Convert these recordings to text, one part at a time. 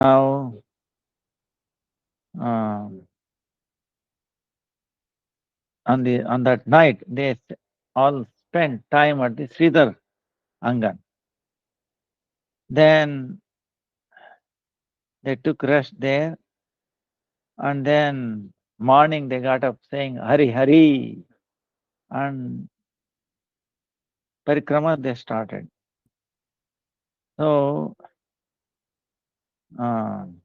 Now, um, on that night, they all spent time at the Sridhar Angan. Then they took rest there, and then morning they got up saying Hari Hari, and parikrama they started. So and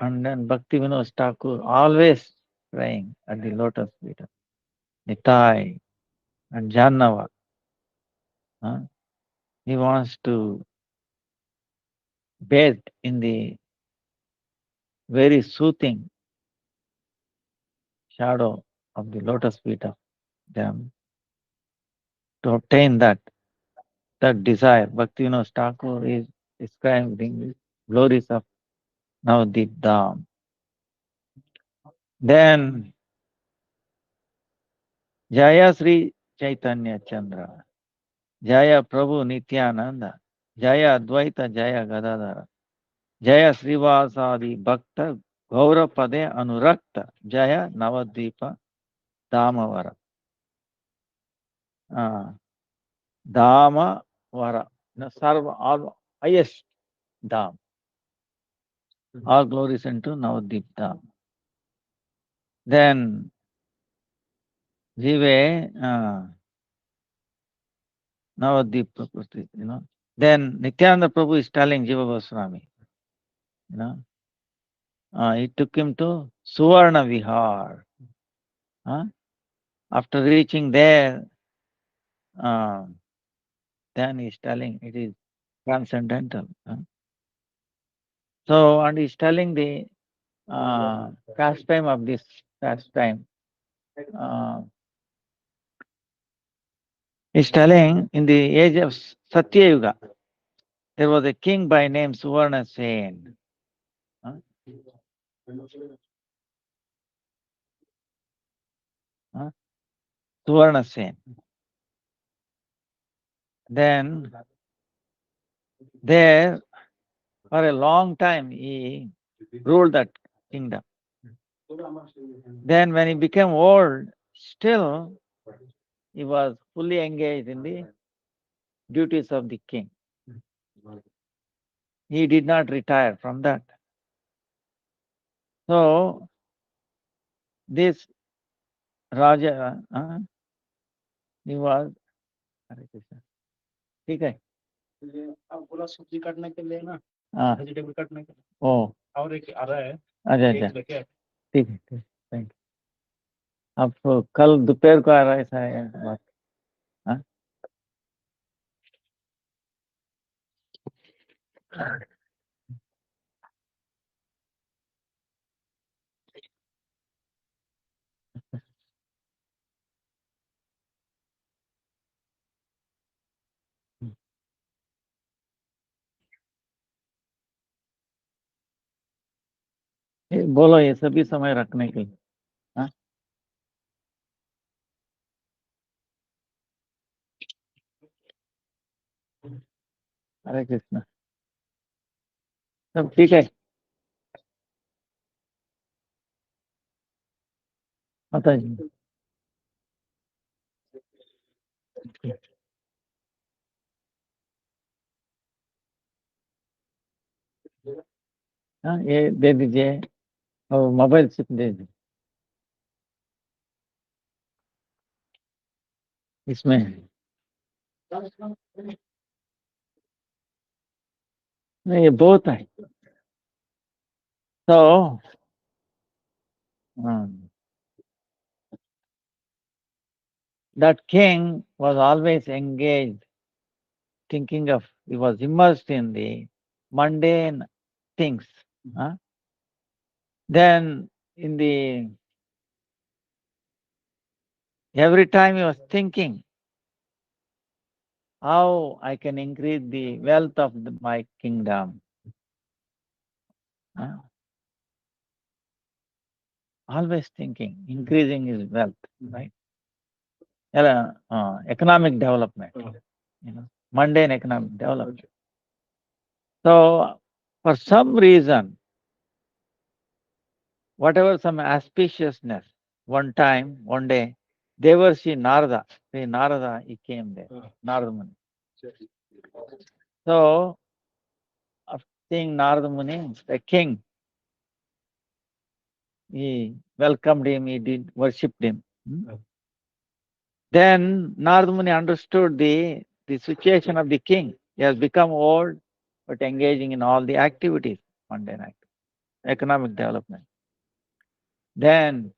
then Bhakti Vinod Thakur always praying at the lotus feet of Nitai and Jannava. He wants to bathe in the very soothing shadow of the lotus feet of them to obtain that desire. Bhakti Vinod Thakur is describing the glories of Navadip Dham. Then Jaya Sri Chaitanya Chandra, Jaya Prabhu Nityananda, Jaya Advaita Jaya Gadadhara, Jaya Srivasadi Bhakta Gaurapade Anurakta, Jaya Navadvipa Dhamavara. Dhamavara, Sarva, all highest Dham. All glories unto Navadvip Dham. Then Jive Navadvip Prakriti, Then Nityananda Prabhu is telling Jiva Goswami, he took him to Suvarna Vihar. After reaching there, then he is telling it is transcendental. So, and he is telling the pastime of this pastime. He is telling in the age of Satya Yuga, there was a king by name Suvarna Sen. Suvarna Sen. Then there, for a long time, he ruled that kingdom. Then when he became old, still he was fully engaged in the duties of the king. He did not retire from that. So this Raja, he was, ठीक है आप बोला सब्जी काटने के लिए ना vegetable काटने के लिए और एक आ रहा है अच्छा ठीक है थैंक यू अब कल दोपहर को आ रहा है ऐसा बात बोलो ये सभी समय रखने के लिए हरे कृष्ण सब ठीक है माता जी ये दे दीजिए और मोबाइल चिप दे दीजिए इसमें नहीं ये बहुत है तो that king was always engaged, thinking of, he was immersed in the mundane things. Then in the, every time he was thinking how I can increase the wealth of my kingdom. Always thinking, increasing his wealth, right? Economic development, mundane economic development. So, for some reason, whatever some auspiciousness, one time, one day, Devarshi Narada, say Narada, he came there, Narada Muni. So, after seeing Narada Muni, the king, he welcomed him, he did worshipped him. Then Narada Muni understood the situation of the king. He has become old, but engaging in all the activities, mundane activities, economic development. Then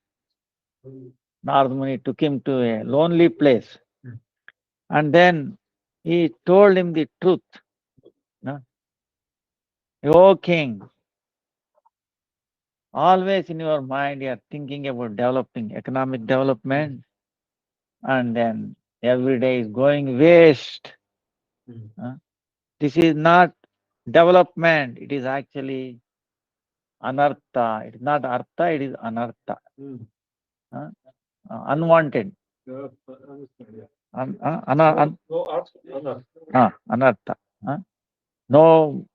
Narada Muni took him to a lonely place, and then he told him the truth. No? O king, always in your mind you are thinking about developing economic development, and then every day is going waste. This is not development, it is actually anartha. It is not artha, it is anartha. Unwanted. Anartha. No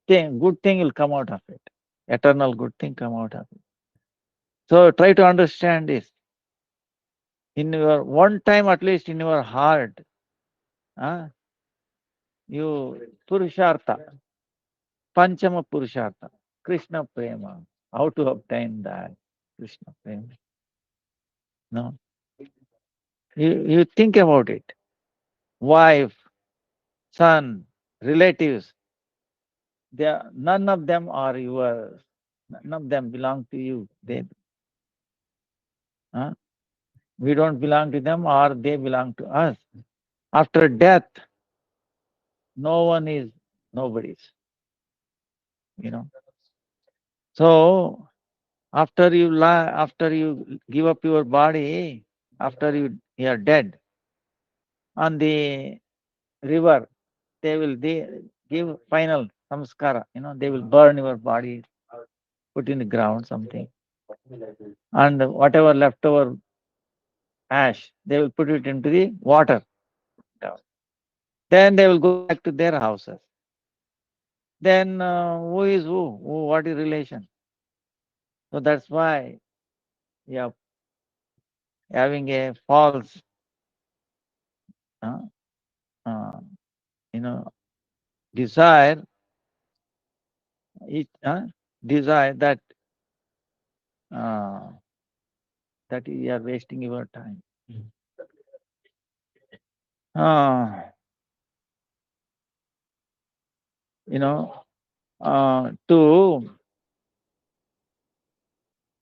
good thing will come out of it. Eternal good thing come out of it. So try to understand this. In your one time, at least in your heart, you Purushartha, Panchama Purushartha, Krishna Prema. How to obtain that Krishna Prema? No. You think about it. Wife, son, relatives, none of them are yours. None of them belong to you. We don't belong to them or they belong to us. After death, no one is nobody's. So after you give up your body, after you are dead, on the river, they will give final samskara. They will burn your body, put in the ground something, and whatever leftover ash, they will put it into the water. Then they will go back to their houses. Then who is who? What is relation? So that's why having a false, uh, uh, desire, desire that uh, that you are wasting your time. To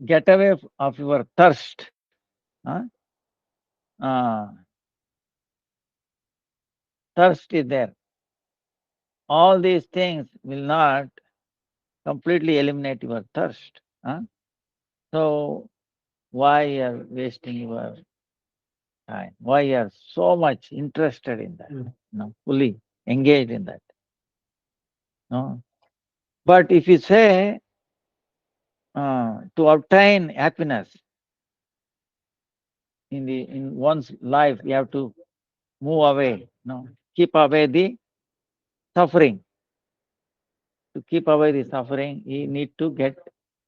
get away of your thirst, thirst is there. All these things will not completely eliminate your thirst. So why you are wasting your time? Why you are so much interested in that? Fully engaged in that. No? But if you say to obtain happiness in one's life, you have to move away. Keep away the suffering. To keep away the suffering, you need to get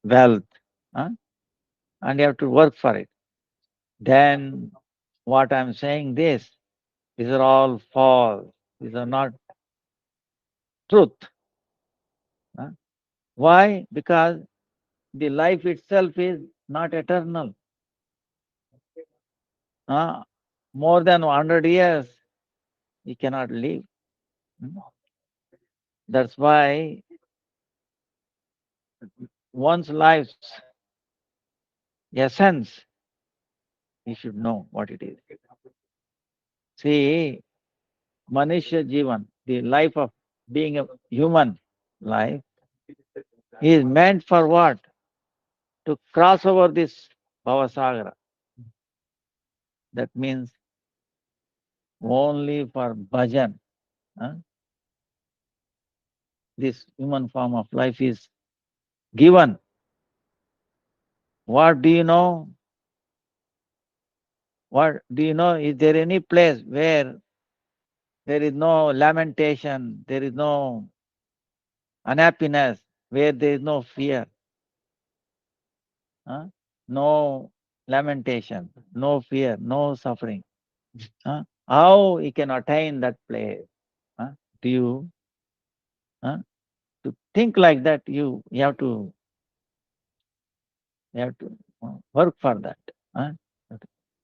wealth, and you have to work for it. Then what I'm saying these are all false. These are not truth. Why? Because the life itself is not eternal. More than 100 years, you cannot live. That's why one's life's essence, you should know what it is. See, Manushya Jivan, the life of being a human life, is meant for what? To cross over this Bhavasagara. That means only for bhajan. This human form of life is given. What do you know? What do you know? Is there any place where there is no lamentation, there is no unhappiness, where there is no fear, no lamentation, no fear, no suffering. How he can attain that place? Do you to think like that? You have to work for that.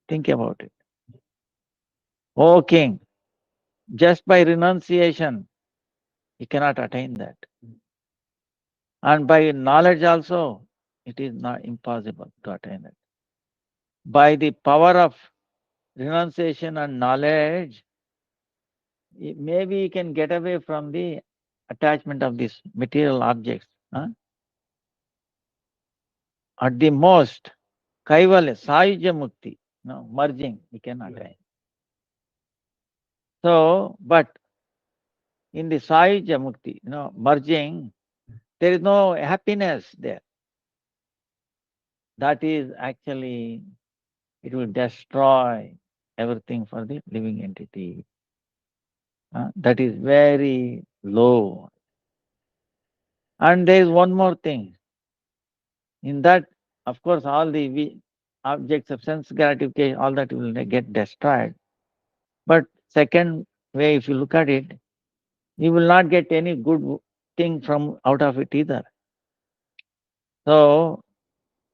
Think about it. O king, just by renunciation, you cannot attain that. And by knowledge also, it is not impossible to attain it. By the power of renunciation and knowledge, maybe you can get away from the attachment of these material objects. At the most, Kaivalya, Sayuja Mukti, merging, you can attain. So, but in the Sayuja Mukti, merging, there is no happiness there. That is actually, it will destroy everything for the living entity. That is very low. And there is one more thing. In that, of course, all the objects of sense gratification, all that will get destroyed. But second way, if you look at it, you will not get any good thing from out of it either. So,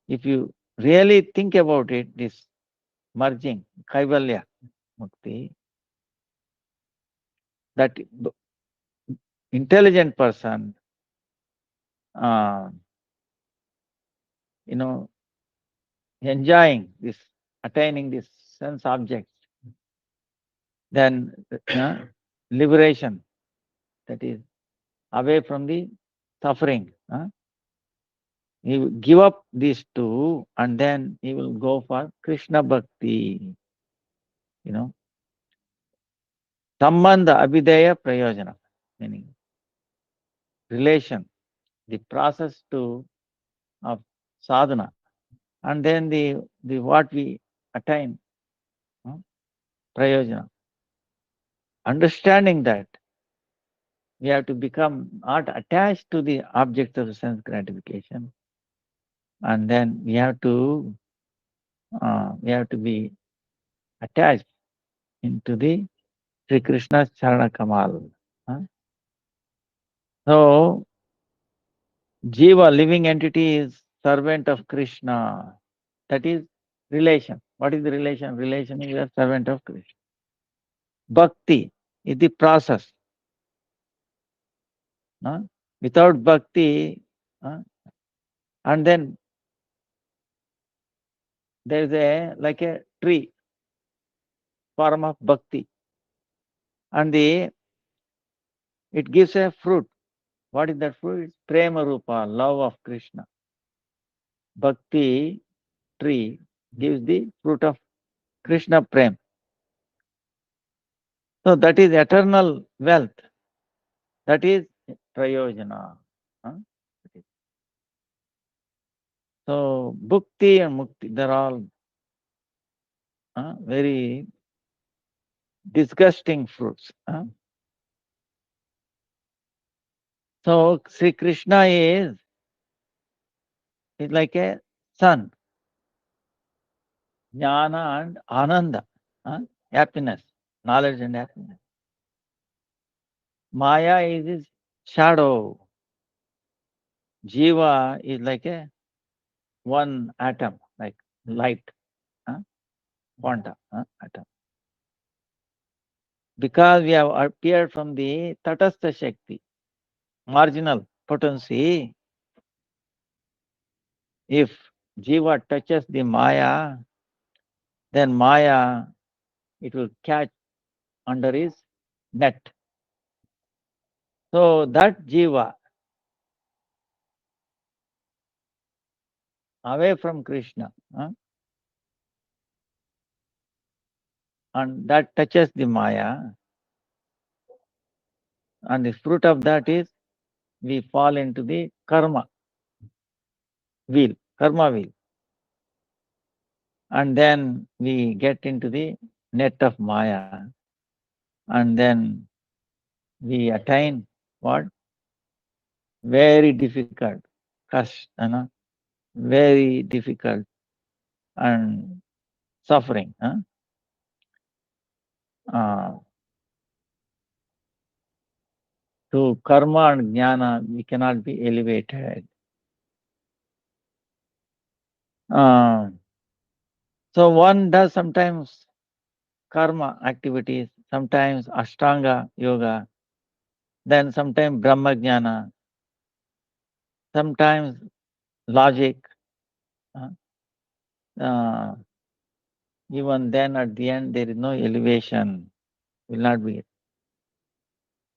if you really think about it, this merging, Kaivalya Mukti, that intelligent person, enjoying this, attaining this sense objects, then liberation, that is away from the suffering. He will give up these two and then he will go for Krishna Bhakti. Sambandha Abhideya Prayojana, meaning relation, the process of sadhana, and then the what we attain, prayojana. Understanding that we have to become not attached to the object of sense gratification, and then we have to be attached into the Sri Krishna's Charana Kamal. So, Jiva, living entity, is servant of Krishna. That is relation. What is the relation? Relation is a servant of Krishna. Bhakti is the process. Without bhakti, and then there is like a tree, form of bhakti, and it gives a fruit. What is that fruit? It's prema rupa, love of Krishna. Bhakti tree gives the fruit of Krishna prem. So that is eternal wealth. That is prayojana. So bhukti and mukti, they're all very disgusting fruits. So Sri Krishna is like a sun, jnana and ananda, happiness, knowledge and happiness. Maya is his shadow. Jiva is like a one atom, like light, quanta atom. Because we have appeared from the Tatastha Shakti, marginal potency, if Jiva touches the Maya, then Maya, it will catch under his net. So that Jiva, away from Krishna, and that touches the Maya, and the fruit of that is we fall into the karma wheel, and then we get into the net of Maya, and then we attain what? very difficult, very difficult and suffering. To karma and jnana, we cannot be elevated. So one does sometimes karma activities, sometimes Ashtanga yoga, then sometimes Brahma jnana, sometimes logic. Even then at the end there is no elevation, will not be.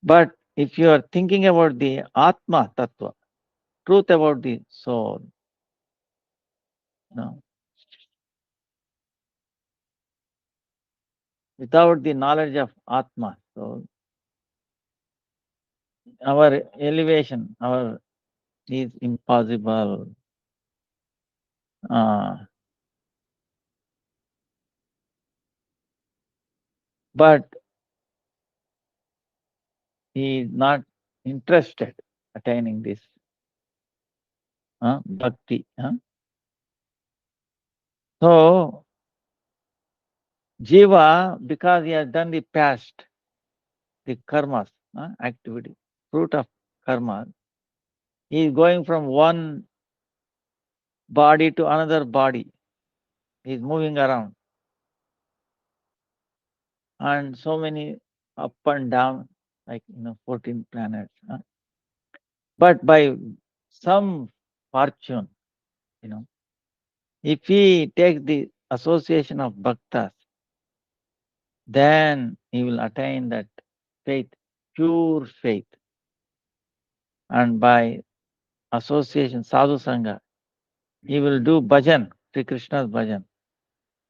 But if you are thinking about the Atma Tattva, truth about the soul, without the knowledge of Atma, so our elevation, is impossible. But he is not interested attaining this bhakti. So Jiva, because he has done the past, the karmas, activity, fruit of karma, he is going from one body to another body. He is moving around. And so many up and down, like 14 planets. But by some fortune, if he takes the association of bhaktas, then he will attain that faith, pure faith. And by association, sadhu sangha, he will do bhajan, Sri Krishna's bhajan.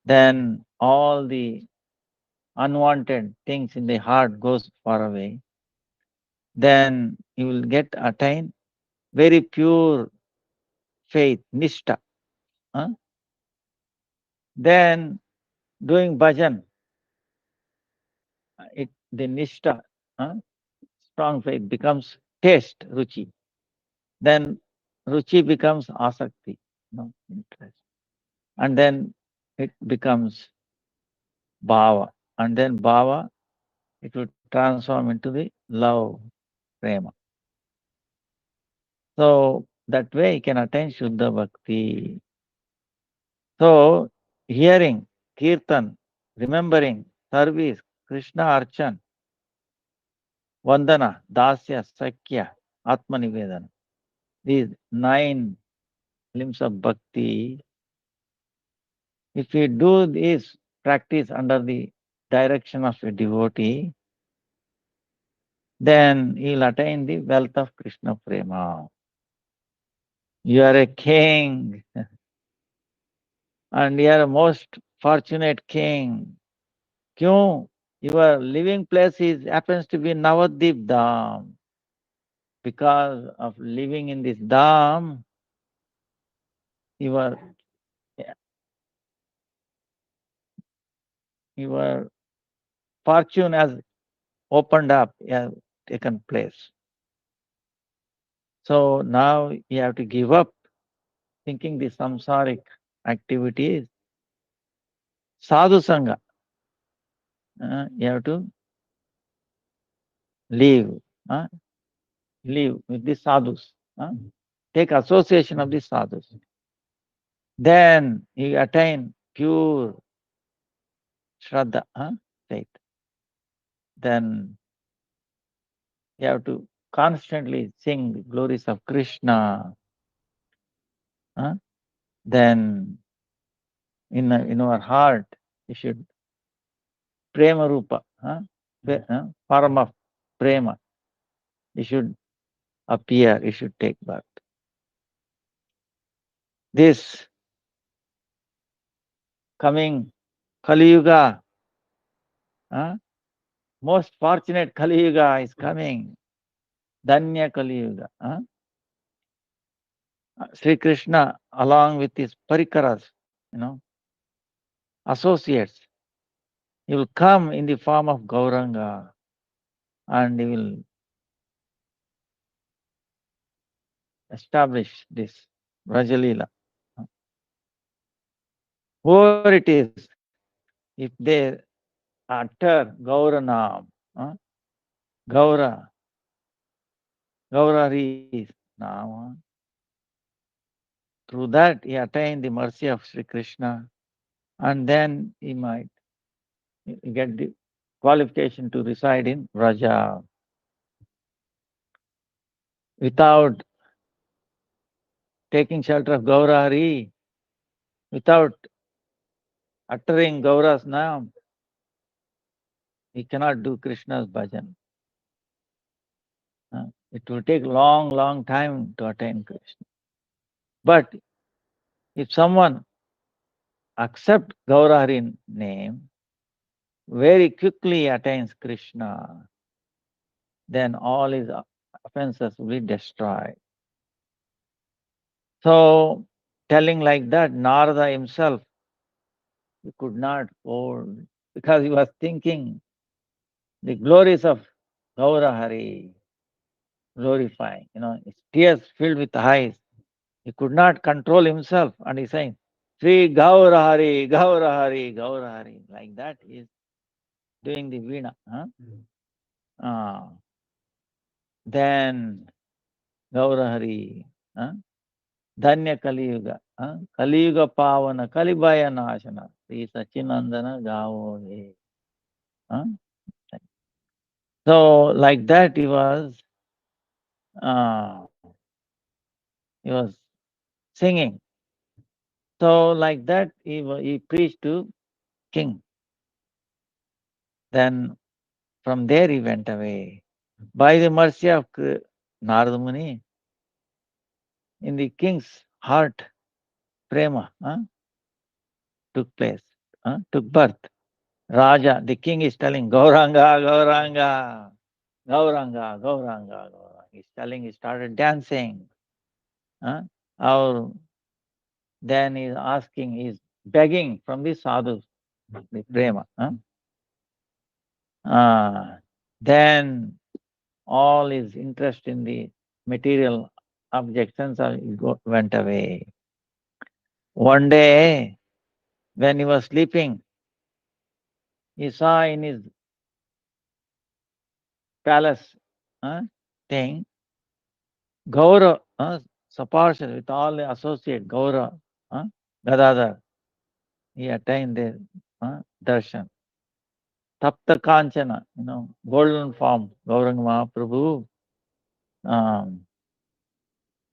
Then all the unwanted things in the heart goes far away. Then he will attain very pure faith, nishta. Then doing bhajan, the nishta, strong faith becomes taste, ruchi. Then ruchi becomes asakti, interest. And then it becomes bhava. And then bhava, it will transform into the love, prema. So that way you can attain Shuddha Bhakti. So hearing, kirtan, remembering, service, Krishna Archan, Vandana, Dasya, Sakya, Atma Nivedana. These 9 limbs of Bhakti, if we do this practice under the direction of a devotee, then he'll attain the wealth of Krishna Prema. You are a king and you are a most fortunate king. Kyun? Your living place happens to be Navadvip Dham. Because of living in this Dham, your fortune has opened up, has taken place. So now you have to give up thinking the samsaric activities. Sadhu Sangha, you have to live with the sadhus. Take association of the sadhus. Then you attain pure Shraddha, faith. Then you have to constantly sing the glories of Krishna. Then in our heart, you should prema rupa, form of prema. You should appear, you should take birth. This coming Kali Yuga, most fortunate Kali Yuga is coming. Danya Kali Yuga. Sri Krishna, along with his parikaras, associates, he will come in the form of Gauranga and he will establish this Rajalila. Whoever it is, if they utter Gaura Nam, Gaura, Gaurari Nama, through that he attained the mercy of Sri Krishna, and then he might get the qualification to reside in Raja. Without taking shelter of Gaurari, without uttering Gaura's name, he cannot do Krishna's bhajan. It will take long time to attain Krishna. But if someone accepts Gaurari name, very quickly attains Krishna, then all his offenses will be destroyed. So, telling like that, Narada himself, he could not hold, because he was thinking the glories of Gaurahari, glorifying, his tears filled with eyes. He could not control himself, and he's saying, Sri Gaurahari, Gaurahari, Gaurahari. Like that, he is doing the veena. Then Gaurahari, Dhanya Kaliyuga, Kaliyuga Pavana, Kalibaya Nashana, Sri Sachinandana Gavo He. So, like that, he was singing. So, like that, he preached to king. Then, from there, he went away. By the mercy of Narada Muni, in the king's heart, prema took place, took birth. Raja, the king is telling, Gauranga, Gauranga, Gauranga, Gauranga, Gauranga. He's telling, he started dancing. Or then he's asking, he's begging from the sadhus, the prema. Then all his interest in the material objects went away. One day, when he was sleeping, he saw in his palace thing, Gaura, Saparsha, with all the associate Gaura, Gadadhar, he attained their darshan. Tapta Kanchana, golden form, Gauranga Mahaprabhu,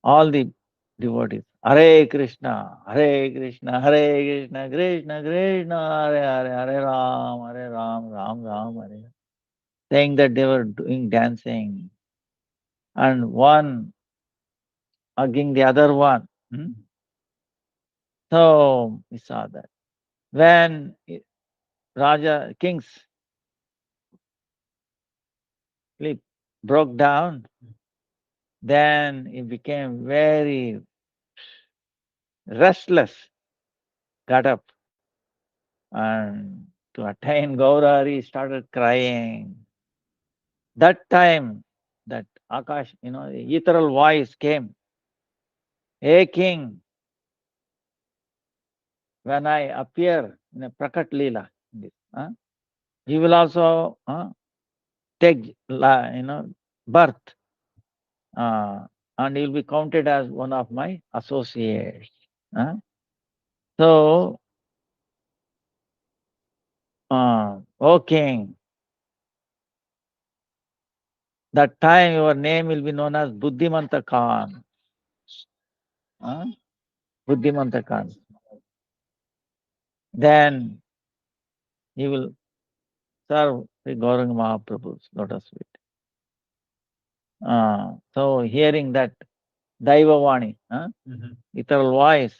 all the devotees, Hare Krishna, Hare Krishna, Hare Krishna, Krishna Krishna, Hare Hare, Hare Ram, Ram Ram, Hare. Saying that they were doing dancing, and one hugging the other one. So we saw that. When king's sleep broke down, then he became very restless, got up, and to attain Gaurari started crying. That time, that Akash, the ethereal voice came, Hey king, when I appear in a Prakat Leela, you will also take birth, and you'll be counted as one of my associates. So, O king, that time your name will be known as Buddhimanta Khan. Buddhimanta Khan. Then he will serve the Gauranga Mahaprabhu's lotus feet. So hearing that Daivavani, ethereal voice,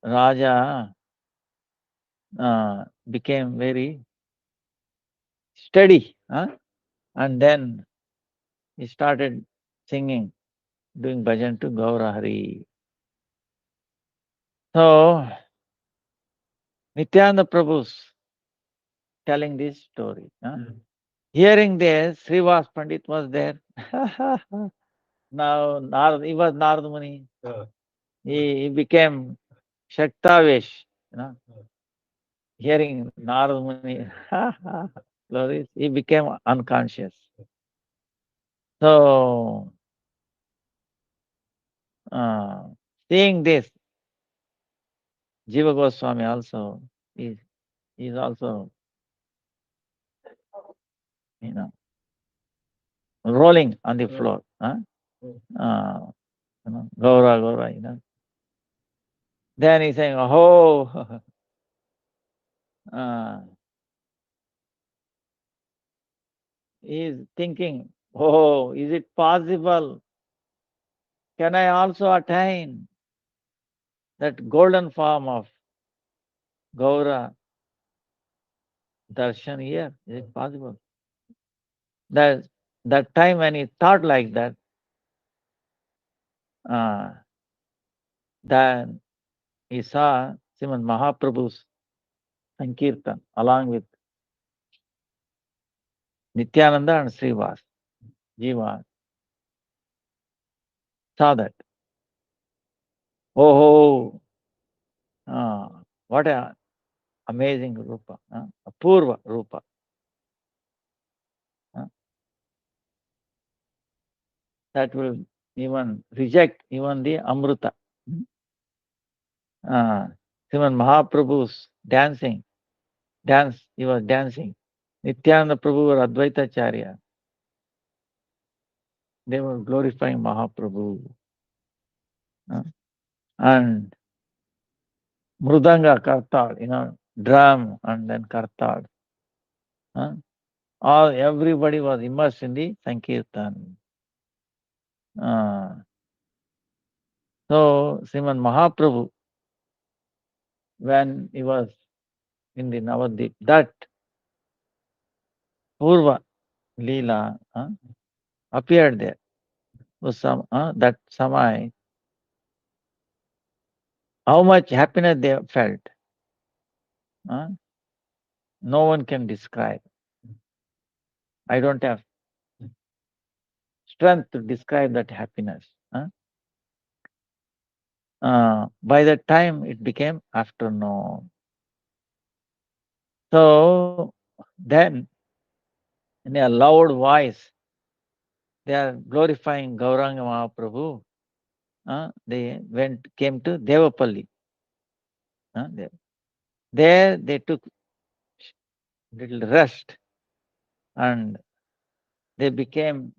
Raja became very steady, and then he started singing, doing bhajan to Gaurahari. So Nityananda Prabhu's telling this story. Hearing this, Srivas Pandit was there. Now he was Narad Muni. He became Shaktavesh, hearing Narad Muni. Glories, he became unconscious. So, seeing this, Jiva Goswami also is also, rolling on the floor. Gaura, Then he's saying, oh, he's thinking, oh, is it possible? Can I also attain that golden form of Gaura darshan here? Is it possible? That time when he thought like that, then he saw Srimad Mahaprabhu's Sankirtan along with Nityananda and Srivas. Jiva saw that. Oh, what a amazing Rupa, Apurva Rupa. That will even reject even the Amrita. Sriman Mahaprabhu's dance, he was dancing. Nityananda Prabhu or Advaita Acharya, they were glorifying Mahaprabhu. And Mrudanga Kartal, drum and then Kartal. Everybody was immersed in the Sankirtan. So, Sriman Mahaprabhu, when he was in the Navadvip, that Purva Leela appeared there. That Samai, how much happiness they felt, no one can describe. I don't have strength to describe that happiness. By that time, it became afternoon. So then, in a loud voice, they are glorifying Gauranga Mahaprabhu. They came to Devapalli. There they took little rest and they became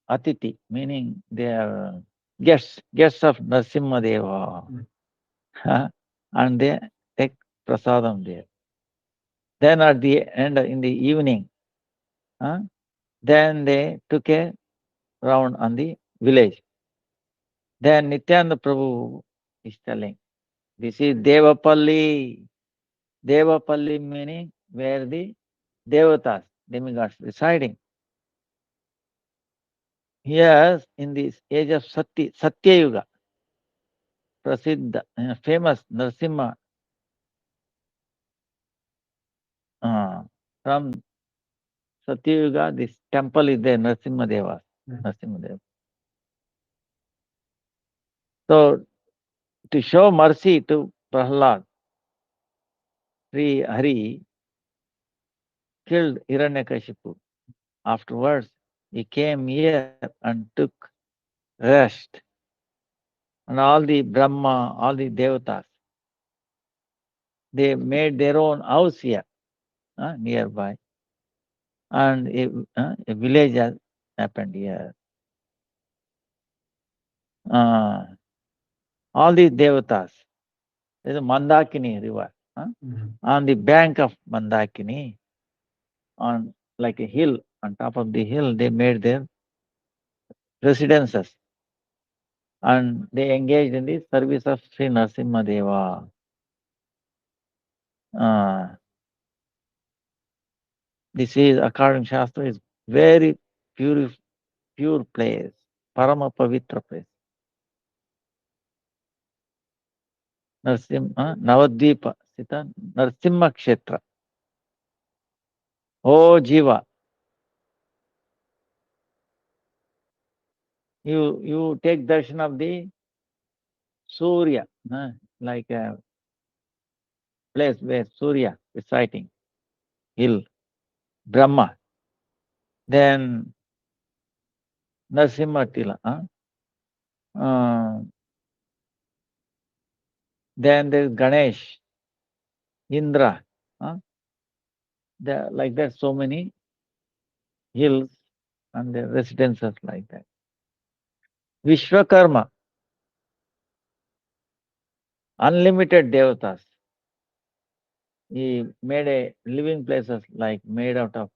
Atiti, meaning they are guests of Narasimha and they take prasadam there. Then at the end, in the evening, then they took a round on the village. Then Nityananda Prabhu is telling, this is Devapalli. Devapalli meaning where the Devatas, demigods, residing. Yes, in this age of Satya Yuga, Prasiddha, famous Narasimha, from Satya Yuga, this temple is there, Narasimha Deva. So, to show mercy to Prahlad, Sri Hari killed Hiranyakashipu. Afterwards, he came here and took rest. And all the Brahma, all the Devatas, they made their own house here, nearby. And a village has happened here. All these Devatas, there's a Mandakini river. On the bank of Mandakini, on like a hill, on top of the hill, they made their residences. And they engaged in the service of Sri Narasimha Deva. This is, according to Shastra, is very pure place, Parama Pavitra place. Navadvipa, Sita, Narasimha Kshetra. Oh Jiva, you take darshan of the Surya, like a place where Surya is sighting, hill, Brahma. Then Narasimha Tila. Then there is Ganesh, Indra. Like that, so many hills and the residences like that. Vishwakarma, unlimited devatas. He made a living places like made out of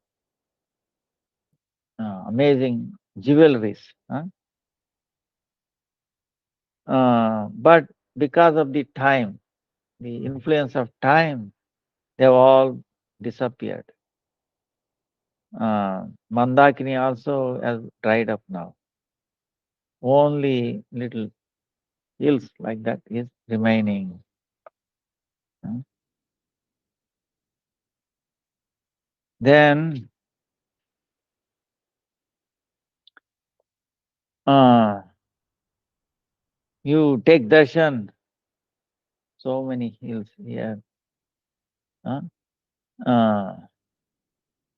amazing jewelries. But because of the time, the influence of time, they all disappeared. Mandakini also has dried up now. Only little hills like that is remaining. Then you take darshan, so many hills here.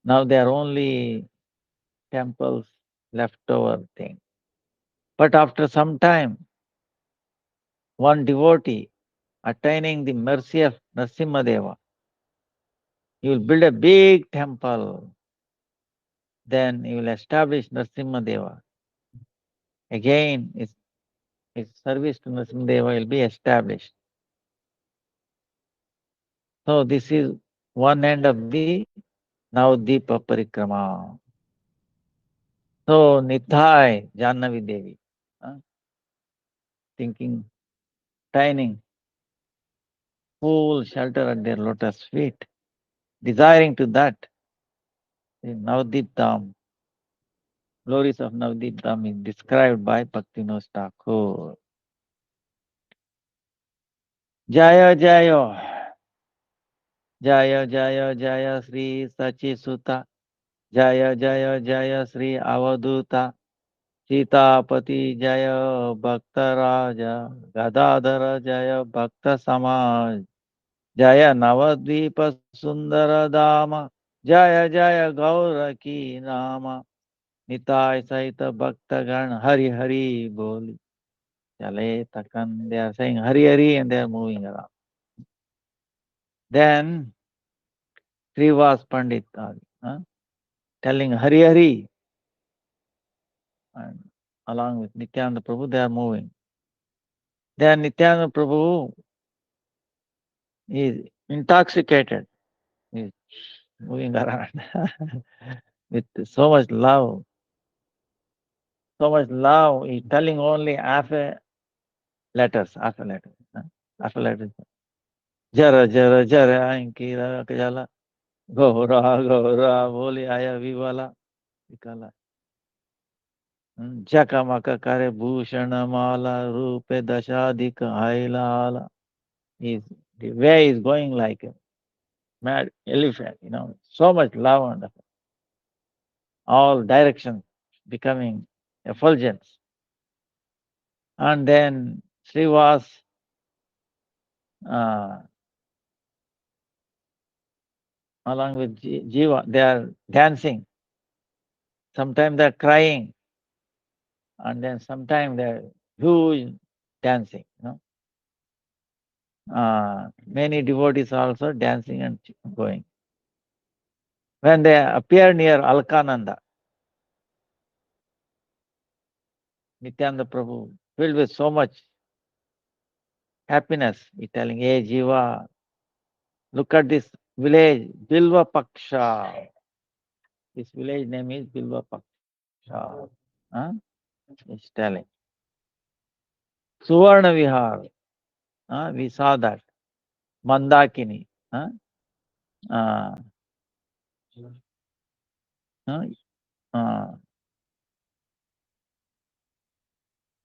Now they are only temples leftover thing. But after some time, one devotee attaining the mercy of Narasimhadeva, he will build a big temple. Then he will establish Narasimhadeva. Again, his service to Narasimhadeva will be established. So this is one end of the Navdeepa Parikrama. So Nithai, Jannavi Devi, thinking, tiny, full shelter at their lotus feet, desiring to that, Navdeep Dham, glories of Navdeep Dham is described by Bhaktivinoda Thakur. Jaya Jaya, Jaya Jaya Jaya Sri Sachi Sutta, Jaya Jaya Jaya Sri Avaduta, Sitapati Jaya Bhakta Raja, Gadadhara Jaya Bhakta Samaj, Jaya Navadvipa Sundara Dama, Jaya Jaya Gaura Ki Nama, Nitai Saita Bhaktagan Hari Hari Boli. Chale Takan, they are saying Hari Hari and they are moving around. Then Srivas Pandit telling Hari Hari, and along with Nityananda Prabhu they are moving. Then Nityananda Prabhu is intoxicated, is moving around with so much love. He's telling only half a letters. Jara Jara Jara Ankira Kajala Gora Gora Boli Aya Vivala Vikala Jakamaka Kare Bhushana Mala Rupe Dashadika Haila. The way is going like a mad elephant, so much love and all directions becoming effulgence. And then Srivas along with Jiva, they are dancing. Sometimes they are crying, and then sometimes they are huge dancing. Many devotees also dancing and going. When they appear near Alkananda, Nityananda Prabhu, filled with so much happiness, he telling, "Hey Jiva, look at this village, Bilva Paksha." This village name is Bilva Paksha. He's telling. Suvarna Vihar, we saw that. Mandakini.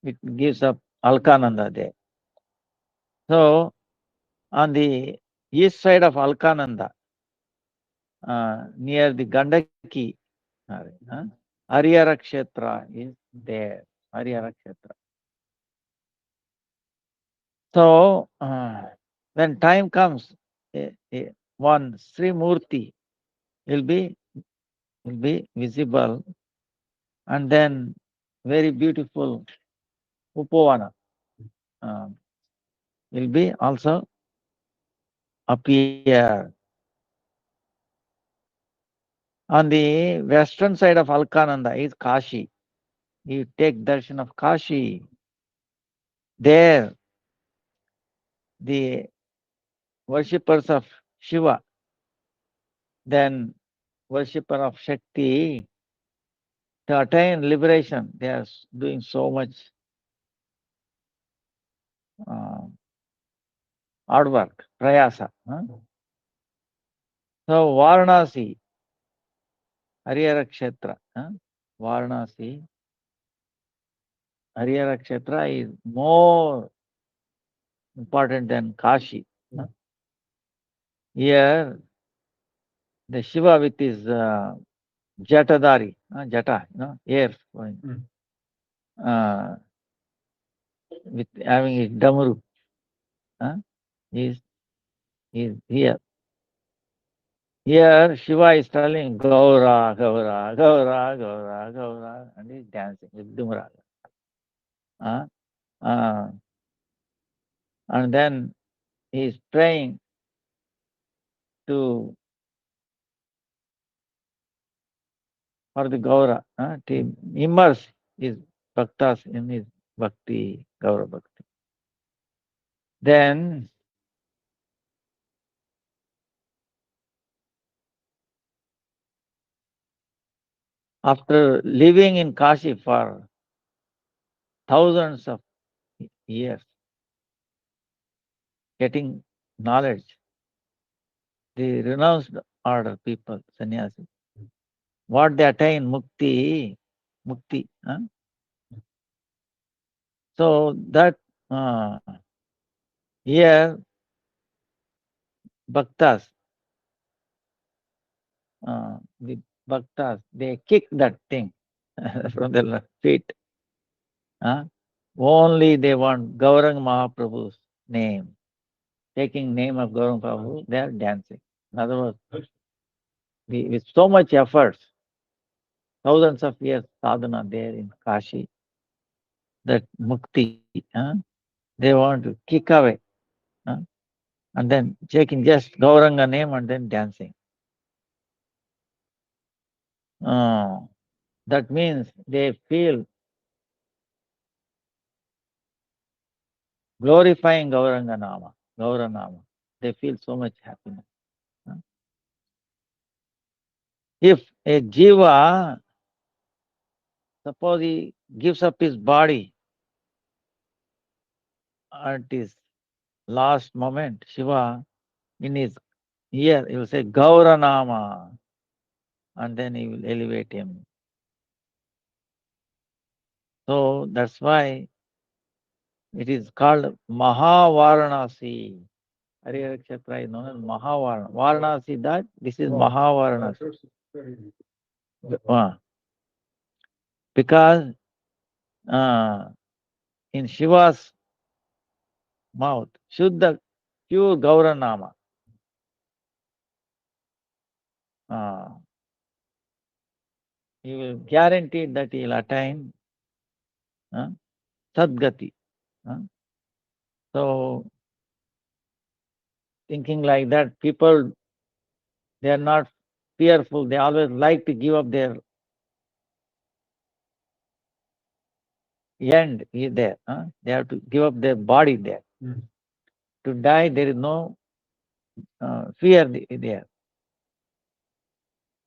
It gives up Alkananda there. So, on the east side of Alkananda, near the Gandaki. Harihara Kshetra is there. Harihara Kshetra. So, when time comes, one Sri Murti will be visible, and then very beautiful Upovana will be also appear. On the western side of Alkananda is Kashi. You take darshan of Kashi. There, the worshippers of Shiva, then worshipper of Shakti, to attain liberation, they are doing so much hard work, prayasa. So Varanasi, Harihara Kshetra, Varanasi, Harihara Kshetra is more important than Kashi. Here, the Shiva with his Jatadari, Jata, air flowing, with having his Damru, is here. Here, Shiva is telling Gaura, Gaura, Gaura, Gaura, Gaura, and he's dancing with Dumraga. And then he's praying for the Gaura, to immerse his bhaktas in his bhakti, Gaura bhakti. Then, after living in Kashi for thousands of years, getting knowledge, the renounced order people, sannyasi, what they attain, mukti. So that here, bhaktas, the bhaktas, they kick that thing from their feet. Only they want Gauranga Mahaprabhu's name. Taking name of Gauranga Mahaprabhu, they are dancing. In other words, with so much effort, thousands of years sadhana there in Kashi, that mukti, they want to kick away. And then taking just Gauranga name and then dancing. That means they feel glorifying Gauranga Nama, Gaura Nama. They feel so much happiness. If a jiva, suppose he gives up his body at his last moment, Shiva, in his ear, he will say Gaura Nama, and then he will elevate him. So that's why it is called Mahavaranasi. Harihara Kshetra is known as Mahavaranasi. Varanasi, that this is Mahavaranasi. Because in Shiva's mouth, Shuddha, pure Gaura Nama, he will guarantee that he will attain Sadgati. So, thinking like that, people, they are not fearful. They always like to give up their end is there. They have to give up their body there. To die, there is no fear there.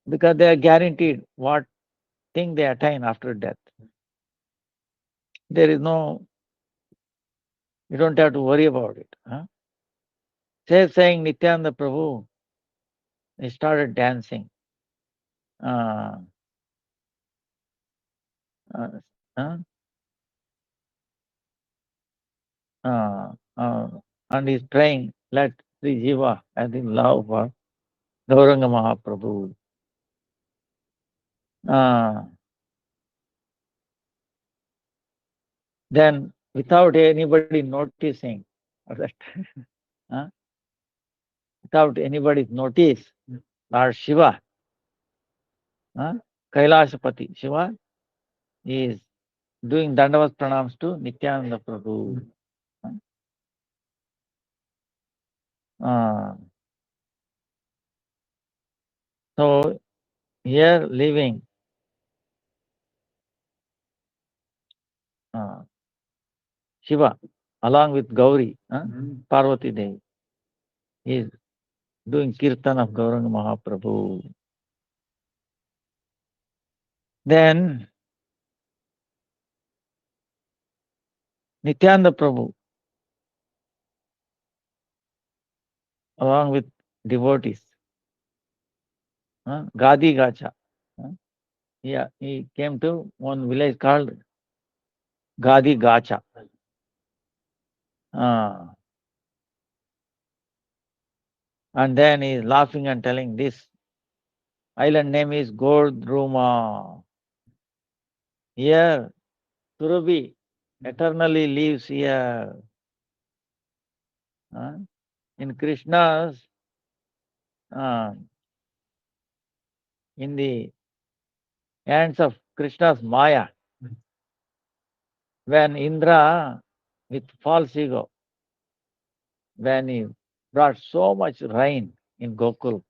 Because they are guaranteed what thing they attain after death. There is no, you don't have to worry about it. Saying Nityananda Prabhu, he started dancing. And he's praying, let Sri Jiva, as in love for Gauranga Mahaprabhu. Then without anybody noticing, without anybody's notice, Lord Shiva, Kailashapati Shiva, is doing Dandavat Pranams to Nityananda Prabhu. So here living Shiva along with Gauri, Parvati Devi, is doing Kirtan of Gauranga Mahaprabhu. Then Nityananda Prabhu, along with devotees, Gadi Gacha. He came to one village called Gadi Gacha. And then he is laughing and telling this island name is Gordruma. Here, Surabhi eternally lives here. In Krishna's, in the hands of Krishna's Maya, when Indra, with false ego, when he brought so much rain in Gokul,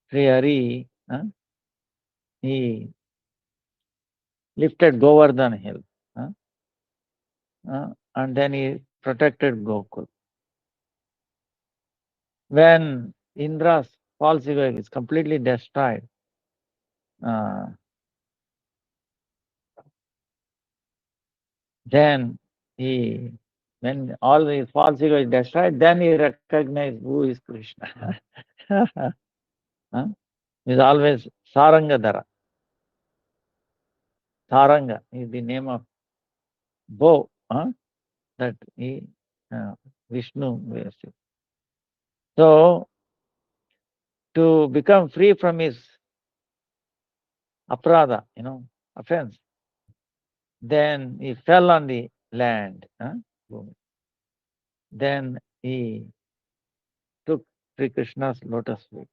Sri Hari, he lifted Govardhan hill, and then he protected Gokul. When Indra's false ego is completely destroyed, then when all the false ego is destroyed, then he recognizes who is Krishna. He is always Sarangadhara. Saranga is the name of bow that he Vishnu wears. So to become free from his aprada, offense, then he fell on the land. Then he took Sri Krishna's lotus feet.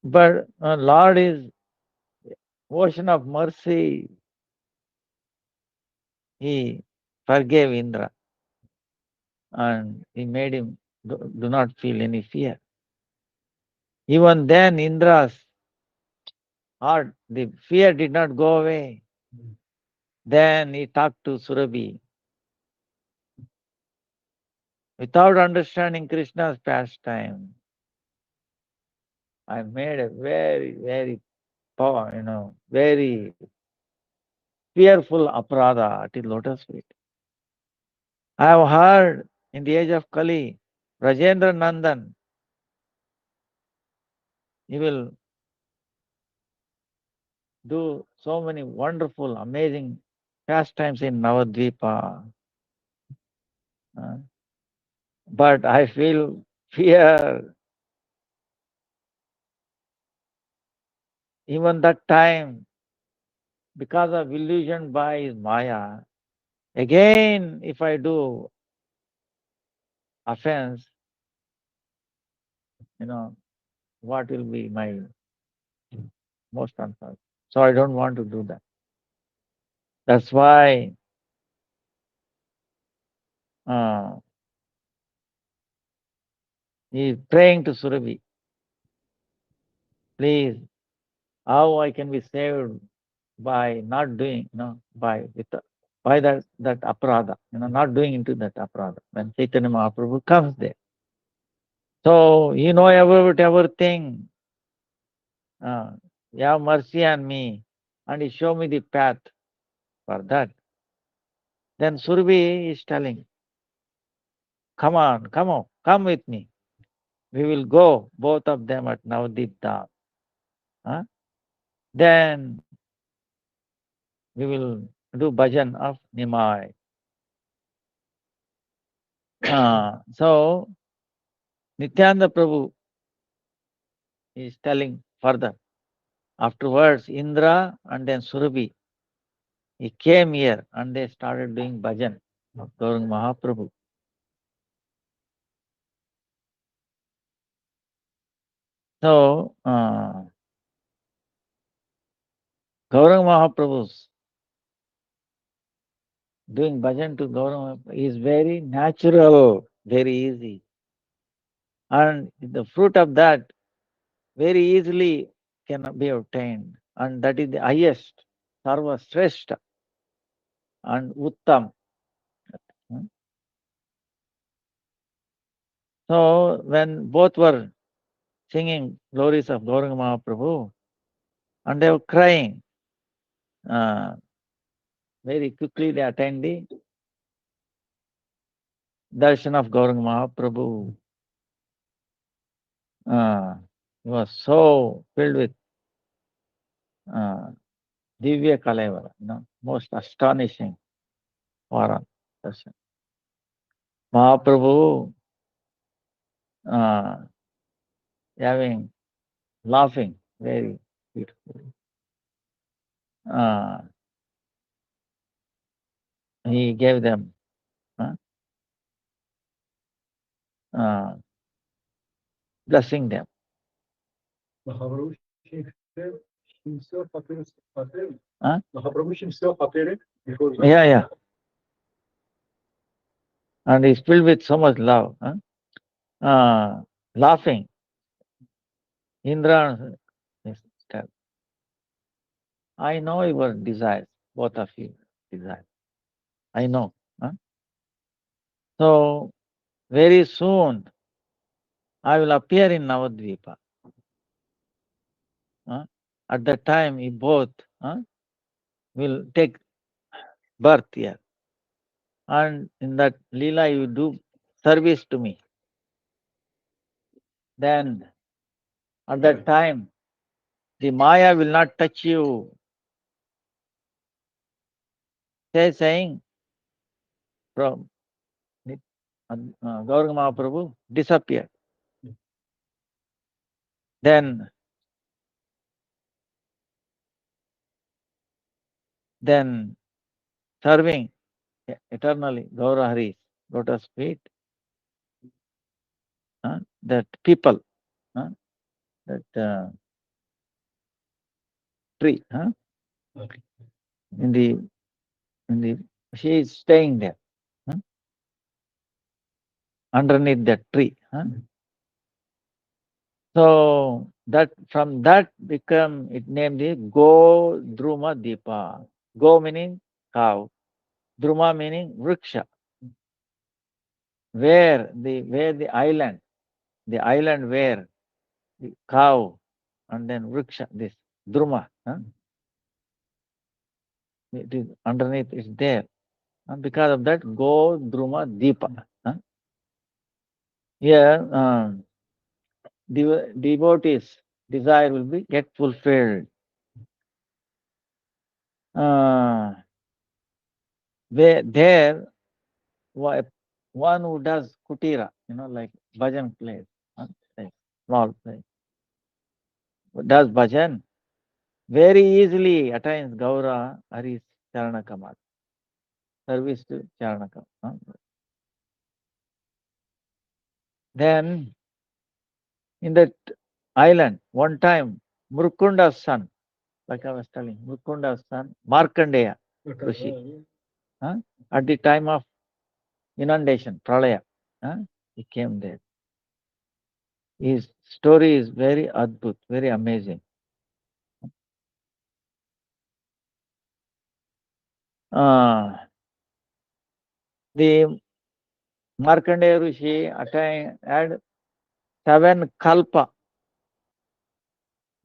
But Lord is ocean of mercy. He forgave Indra and he made him do not feel any fear. Even then Indra's heart, the fear did not go away. Then he talked to Surabhi. Without understanding Krishna's pastime, I made a very, very very fearful aparadha at his lotus feet. I have heard in the age of Kali, Rajendra Nandan, he will do so many wonderful, amazing pastimes in Navadvipa. But I feel fear. Even that time, because of illusion by his Maya, again, if I do offense, what will be my most unfair? So I don't want to do that. That's why he is praying to Surabhi. Please, how I can be saved by not doing, by that aparadha, not doing into that aparadha. When Chaitanya Mahaprabhu comes there. So, about everything. You have mercy on me and you show me the path for that. Then Surabhi is telling, come on, come with me. We will go, both of them at Navadip Dham. Then we will do bhajan of Nimai. So Nityananda Prabhu is telling further. Afterwards, Indra and then Surabhi, he came here and they started doing bhajan of Gauranga Mahaprabhu. So, Gauranga Mahaprabhu's doing bhajan to Gauranga is very natural, very easy. And the fruit of that very easily can be obtained. And that is the highest, Sarva Shrestha and Uttam. So when both were singing glories of Gauranga Mahaprabhu, and they were crying, very quickly they attained the darshan of Gauranga Mahaprabhu. He was so filled with Divya Kalaivara, most astonishing Varan darshan. Mahaprabhu having, laughing, very beautiful. He gave them blessing them. Mahaprabhu himself appeared. Mahaprabhu himself appeared before. Yeah. And he's filled with so much love. Laughing. Indra, I know your desires, both of you desire. I know. So very soon I will appear in Navadvipa. At that time, you both will take birth here. And in that Leela, you do service to me. Then at that time, the Maya will not touch you. Saying from Gauranga Mahaprabhu disappeared. Then serving eternally Gaura Hari's lotus feet, that people, that tree, in the she is staying there, underneath that tree. So that from that become it named the Go Druma Deepa. Go meaning cow, Druma meaning vriksha. Where the island where the cow and then vriksha, this Druma. It is underneath, it's there. And because of that, Go Druma Deepa. Here, devotees' desire will be get fulfilled. There, one who does kutira, like bhajan place, like small place, does bhajan, very easily attains Gaura Hari's Charana Kamal, service to Charana Kamal. Then, in that island, one time, Mrukunda's son, like I was telling, Mrukunda's son, Markandeya Rishi, at the time of inundation, Pralaya, he came there. His story is very adbhut, very amazing. The Markandeya Rishi had 7 kalpa.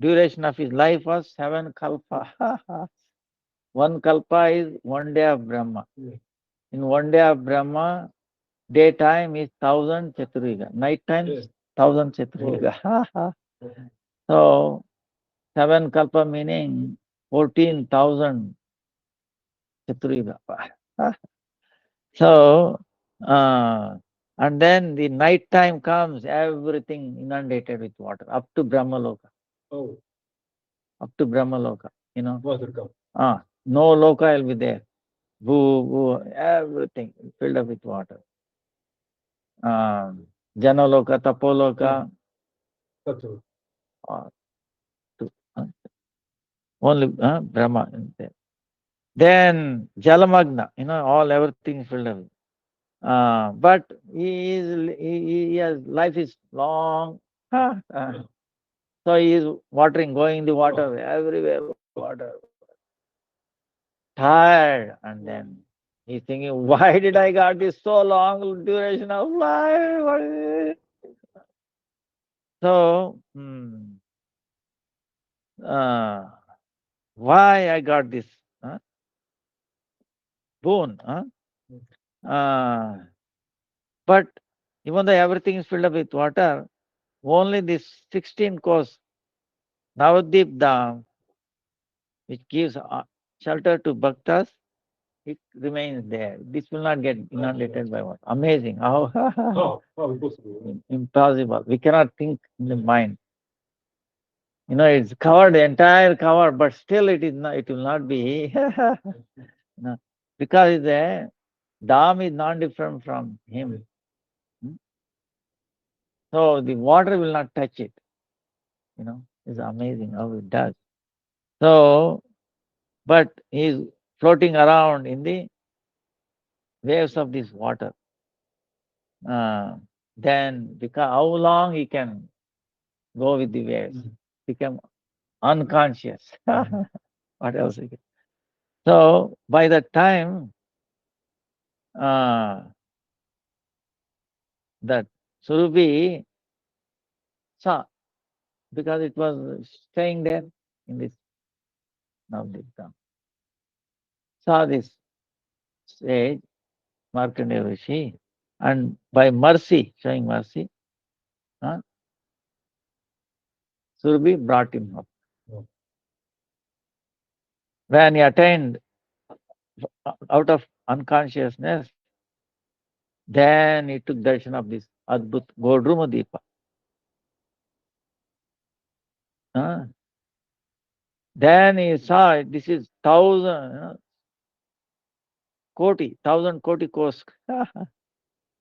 Duration of his life was 7 kalpa. 1 kalpa is 1 day of Brahma. In 1 day of Brahma, daytime is 1000 Chaturyuga. Night time is 1000 Chaturyuga. So 7 kalpa meaning 14,000 Chaturyuga. So And then the night time comes, everything inundated with water, up to Brahmaloka. Oh, Up to Brahmaloka, water come. No loka will be there. Everything filled up with water. Janaloka, Tapoloka, Tattva. only Brahma is there. Then Jalamagna, everything is filled up. But he has life is long. So he is watering, going in the water, everywhere water. Tired, and then he's thinking, why did I got this so long duration of life? What is it? So, why I got this boon? But even though everything is filled up with water, only this 16 course Navadip Dham, which gives shelter to bhaktas, it remains there. This will not get inundated by water. Amazing. How Impossible. impossible. We cannot think in the mind. It's covered, the entire cover, but still it will not be. Because the dam is not different from him. So the water will not touch it. It's amazing how it does. So, but he's floating around in the waves of this water. Then, because how long he can go with the waves, become unconscious. What else he can? So, by that time, that Surubi saw, because it was staying there in this Navadvip, saw this sage, Markandeya Rishi, and by mercy, showing mercy, Surubi brought him up. When he attained out of unconsciousness, then he took darshan of this Adbhut Godruma Deepa. Then he saw this is 1,000 koti, 1,000 koti kosk.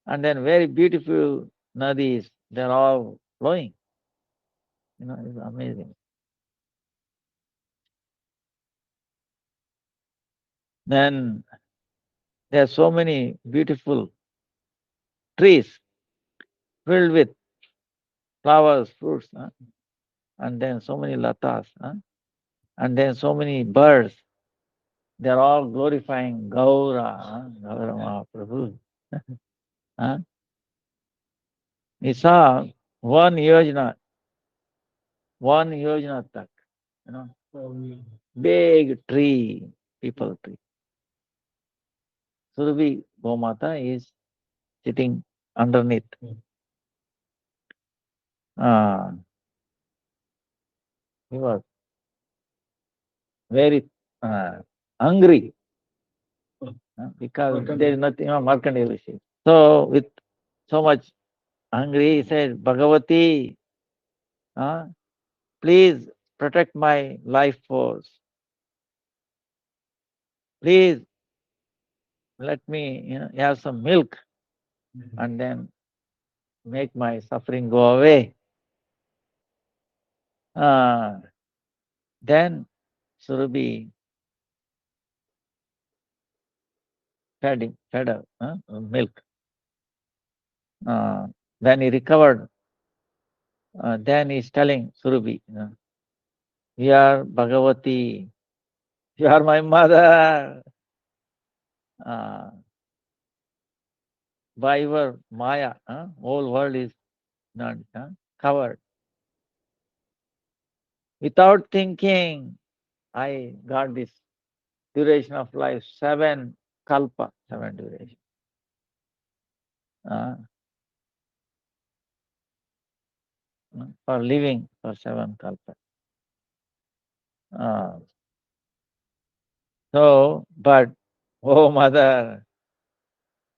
And then very beautiful nadis, they're all flowing. It's amazing. Then there are so many beautiful trees filled with flowers, fruits, and then so many latas, and then so many birds. They're all glorifying Gaura, Gaura Mahaprabhu. He saw one yojana tak, big tree, people tree. Surabhi Gomata is sitting underneath. He was very hungry because there is nothing, Markandeya Rishi. So with so much hungry, he said, Bhagavati, please protect my life force. Please let me have some milk and then make my suffering go away. Then Surabhi fed her milk. When he recovered, then he's telling Surabhi, you are Bhagavati, you are my mother. By your Maya, whole world is not covered. Without thinking, I got this duration of life, 7 kalpa, 7 duration. For living for 7 kalpa. But, oh mother,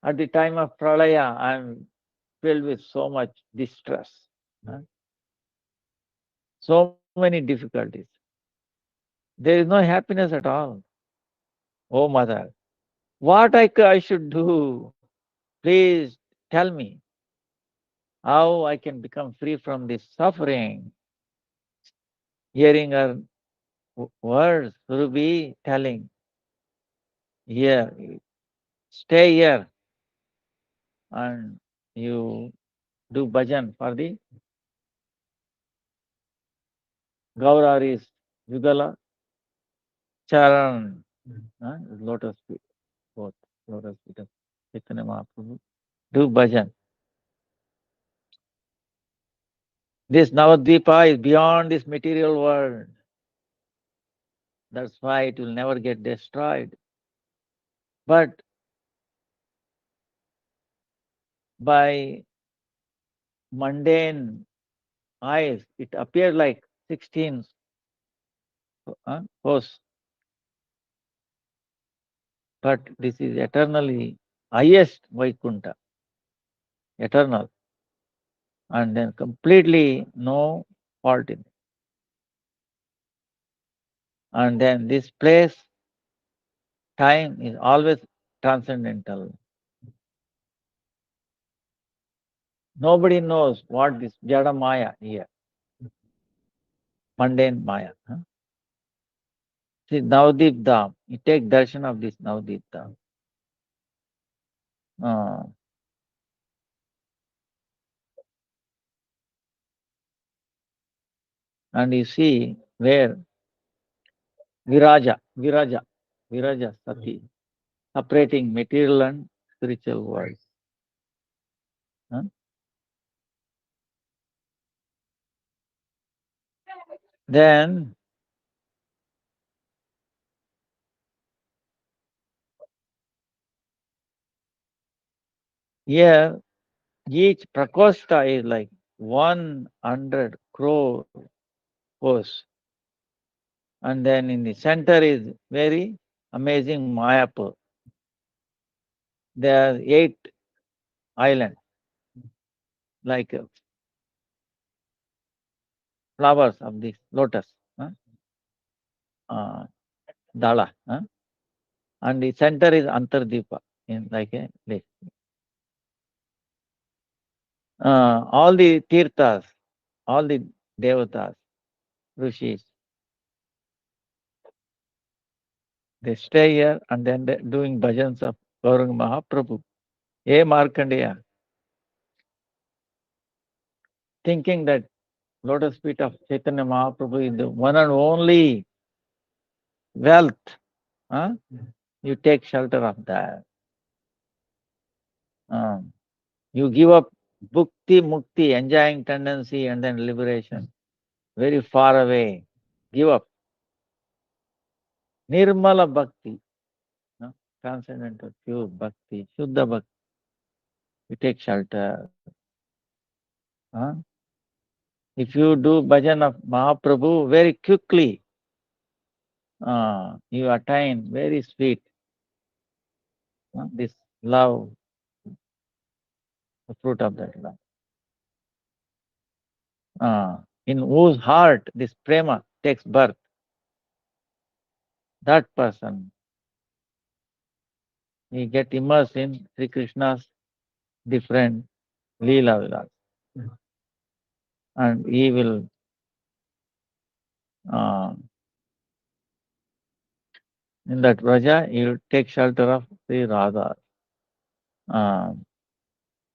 at the time of pralaya, I'm filled with so much distress, so many difficulties. There is no happiness at all. Oh, mother, what I should do? Please tell me how I can become free from this suffering. Hearing her words, Ruby telling, here, stay here, and you do bhajan for the Gauraris, Yugala, Charan, lotus feet, both lotus feet of Chaitanya Mahaprabhu. Do bhajan. This Navadvipa is beyond this material world. That's why it will never get destroyed. But by mundane eyes, it appears like 16 hosts. But this is eternally highest Vaikuntha, eternal, and then completely no fault in it. And then this place, time is always transcendental. Nobody knows what this Jada Maya here, mundane Maya. See, Navadip Dham, you take darshan of this Navadip Dham. And you see where Viraja Sati, separating material and spiritual world. Then here each prakosta is like 100 crore course. And then in the center is very amazing Mayapur. There are 8 islands, like flowers of this lotus, Dala. And the center is Antardipa, in like a lake. All the tirthas, all the devatas, rishis, they stay here and then they're doing bhajans of Gauranga Mahaprabhu. Markandeya, thinking that lotus feet of Chaitanya Mahaprabhu is the one and only wealth. You take shelter of that. You give up bhukti, mukti, enjoying tendency and then liberation. Very far away. Give up. Nirmala bhakti. Transcendental, pure bhakti, Shuddha bhakti. You take shelter. If you do bhajan of Mahaprabhu very quickly, you attain very sweet this love, the fruit of that love. In whose heart this prema takes birth, that person, he get immersed in Sri Krishna's different Leela Vilas. And he will in that Raja, he will take shelter of Sri Radha. And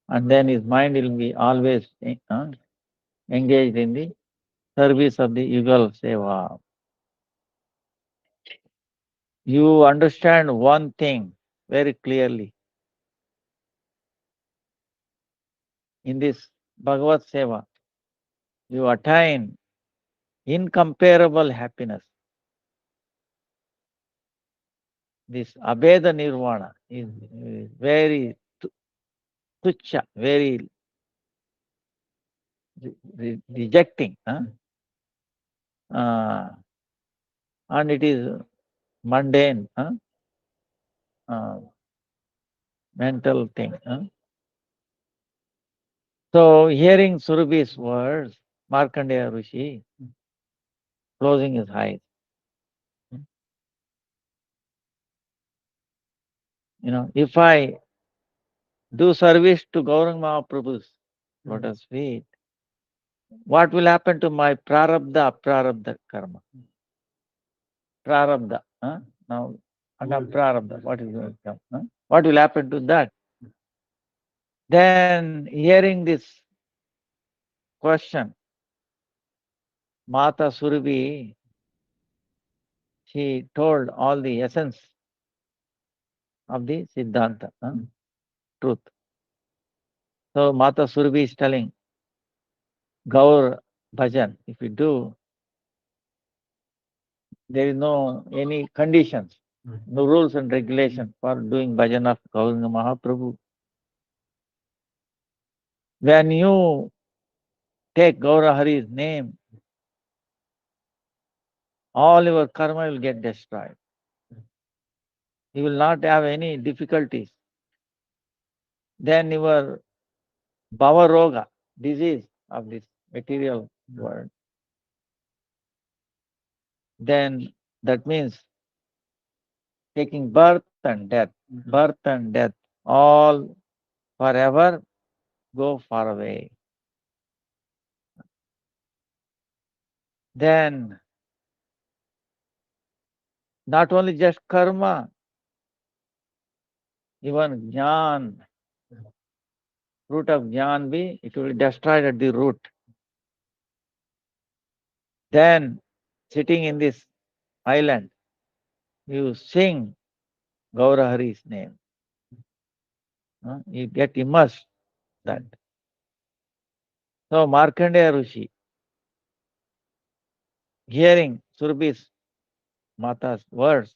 then his mind will be always engaged in the service of the Yugal Seva. You understand one thing very clearly. In this Bhagavad Seva, you attain incomparable happiness. This Abheda Nirvana is very tuchya, very rejecting. And it is mundane, mental thing. So hearing Surabhi's words, Markandeya Rishi, closing his eyes. If I do service to Gauranga Mahaprabhu's lotus feet, what will happen to my prarabdha, aprarabdha karma? Prarabdha. Now, under prarabdha, what is going to come? What will happen to that? Then, hearing this question, Mata Surabhi, she told all the essence of the Siddhanta, truth. So, Mata Surabhi is telling, Gaur Bhajan, if you do, there is no any conditions, no rules and regulations for doing bhajan of Gauranga Mahaprabhu. When you take Gaura Hari's name, all your karma will get destroyed. You will not have any difficulties. Then your bhava roga, disease of this material world, then that means taking birth and death, all forever go far away. Then not only just karma, even jnana, root of jnana be, it will be destroyed at the root. Then, sitting in this island, you sing Gaura Hari's name. You get immersed that. So, Markandeya Rishi, hearing Surabhi's Mata's words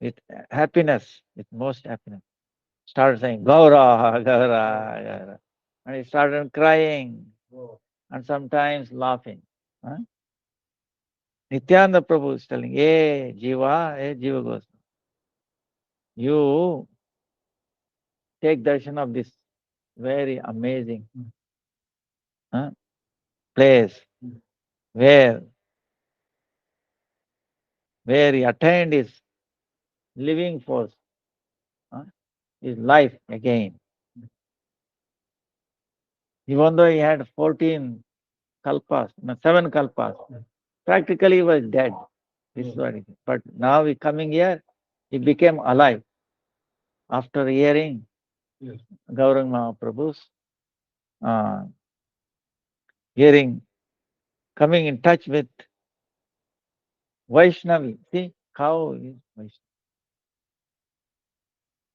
with happiness, with most happiness, started saying, Gaura, Gaura, Gaura. And he started crying and sometimes laughing. Nityananda Prabhu is telling, Jiva Goswami, you take darshan of this very amazing place where he attained his living force, his life again. Even though he had 14 kalpas, 7 kalpas, practically he was dead. This is what it is. But now he coming here, he became alive after hearing Gauranga Mahaprabhu's coming in touch with Vaishnavi. See, cow is Vaishnavi.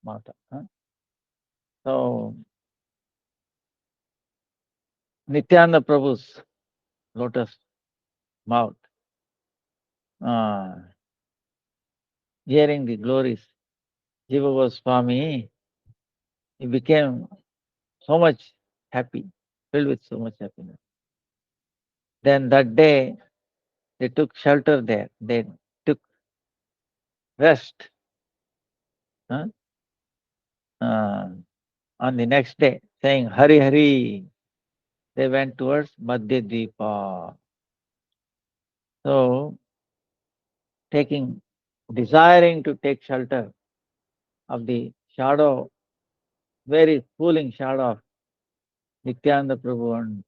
Mata. So, Nityananda Prabhu's lotus mouth, hearing the glories, Jiva Goswami, he became so much happy, filled with so much happiness. Then that day, they took shelter there. They took rest. On the next day, saying Hari Hari, they went towards Madhya Deepa. So, desiring to take shelter of the shadow, very cooling shadow of Nityananda Prabhu and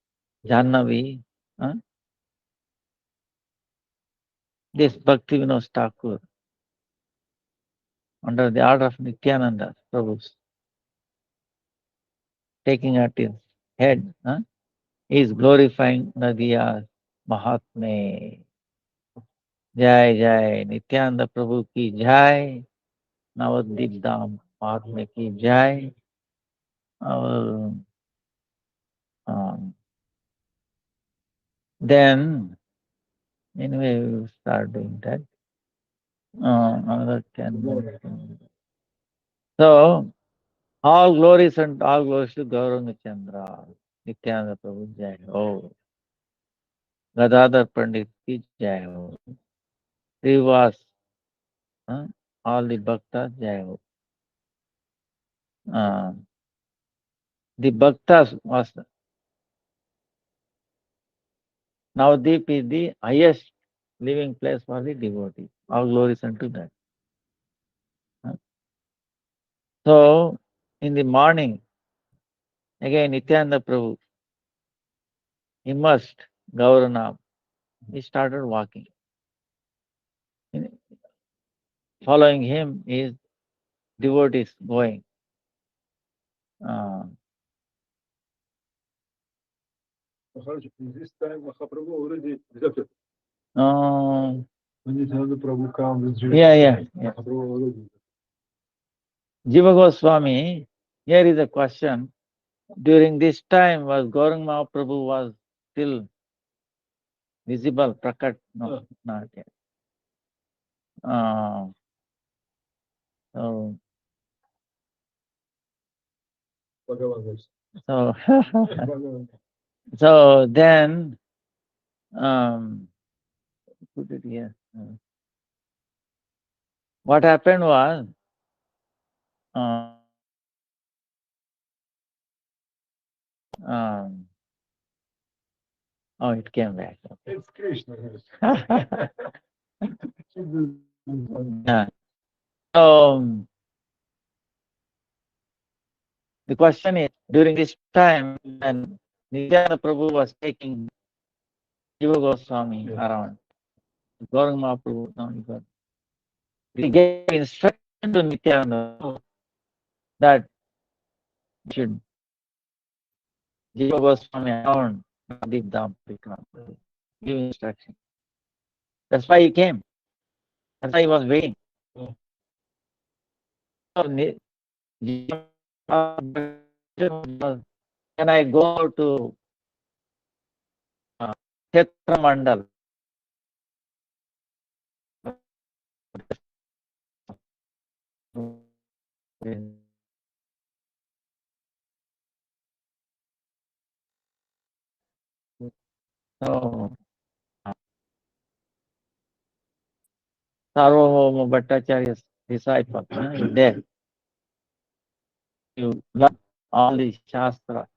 Jannavi, this Bhakti Vinod Thakur, under the order of Nityananda Prabhu, taking at his head, is glorifying Nadiya Mahatme. Jai Jai Nityananda Prabhu ki Jai, Navadvip Dham Mahatme ki Jai. Then, anyway, we will start doing that. Another 10 minutes. So, all glories and all glories to Gauranga Chandra, Nityananda Prabhu Jai Ho, Gadadhar Pandit ki Jai Ho, Srivas, all the Bhaktas Jai Ho. The Bhaktas was Navadip is the highest living place for the devotee. All glories unto that. So, in the morning, again, Nityananda Prabhu immersed Gauranam. He started walking. Following him is devotees going. This time Mahaprabhu already deserted. Yeah. Mahaprabhu already. Jiva Goswami, here is a question. During this time, was Gauranga Mahaprabhu was still visible, prakat? No, not yet. So then, put it here. What happened was, oh, it came back. Okay. It's Krishna. Yeah. So, the question is, during this time, when Nityananda Prabhu was taking Jiva Goswami around, Gauranga Mahaprabhu, he gave instruction to Nityananda that should Jiva Goswami around Navadip Dham Parikram, give instruction. That's why he came. That's why he was waiting. Can I go to Kshetra Mandal? So, Sarvabhauma Bhattacharya's disciple is there. You learn all the Shastra.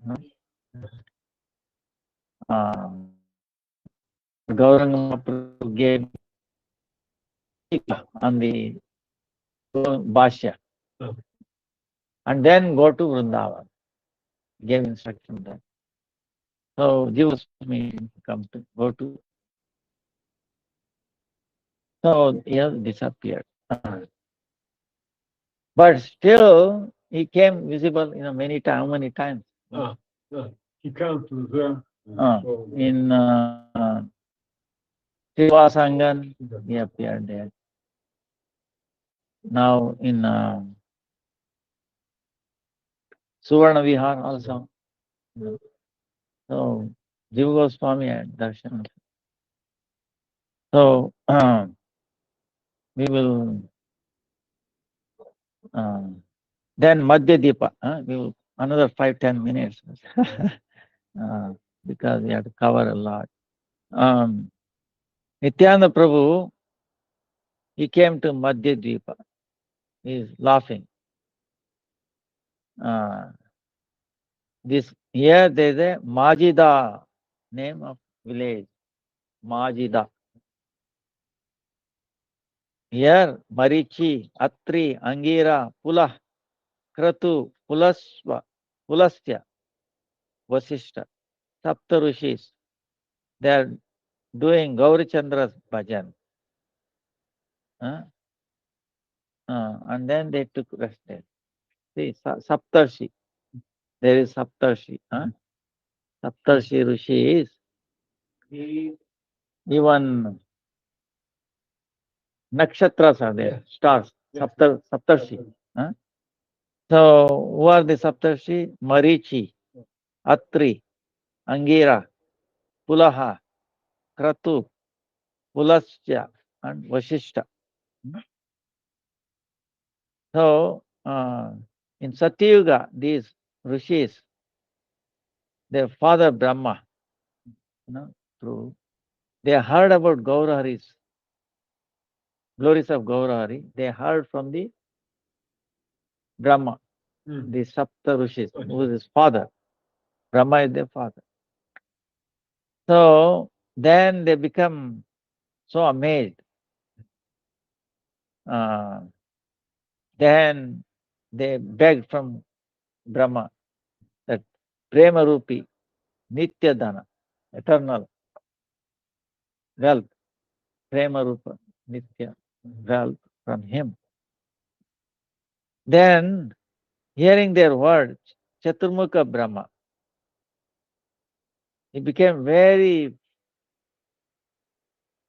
Gauranga Mahaprabhu gave on the Bhashya. And then go to Vrindavan. Gave instruction there. So Jiva Goswami come to go to. So he has disappeared. But still he came visible many times. How many times? He came to them. In Srivasangan, he appeared there. Now in Suvarna Vihar also. So Jiva Goswami had darshan. So we will then Madhya Deepa. We will another 5-10 minutes because we have to cover a lot. Nityananda Prabhu, he came to Madhya Deepa. He is laughing. Here there is a Majida, name of village. Majida. Here Marichi, Atri, Angira, Pula, Kratu, Pulasya, Vasishta, Sapta Rishis. They are doing Gaurachandra's bhajan. And then they took rest there. See, Saptarshi. There is Saptarshi. Saptarshi Rishis. Even nakshatras are there, stars, Saptarshi. So, who are the Saptarshi? Marichi, Atri, Angira, Pulaha, Kratu, Pulasya, and Vasishta. So, in Satyuga, these rishis, their father Brahma, through they heard about Gaurahari's glories of Gaurahari. They heard from the Brahma, the Sapta Rishis, who is his father. Brahma is their father. So Then they become so amazed. Then they beg from Brahma that Prema Rupi, Nitya Dana, eternal wealth, Prema Rupa, Nitya wealth from him. Then, hearing their words, Chaturmukha Brahma, he became very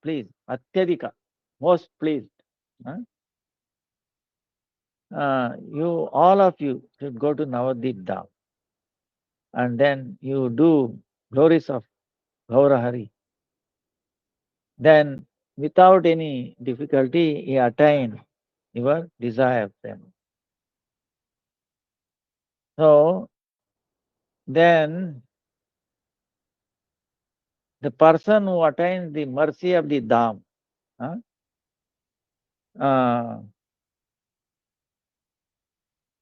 pleased, Atyadika, most pleased. All of you should go to Navadip Dham, and then you do glories of Gaurahari. Then, without any difficulty, he attained your desire then. So, then the person who attains the mercy of the Dham,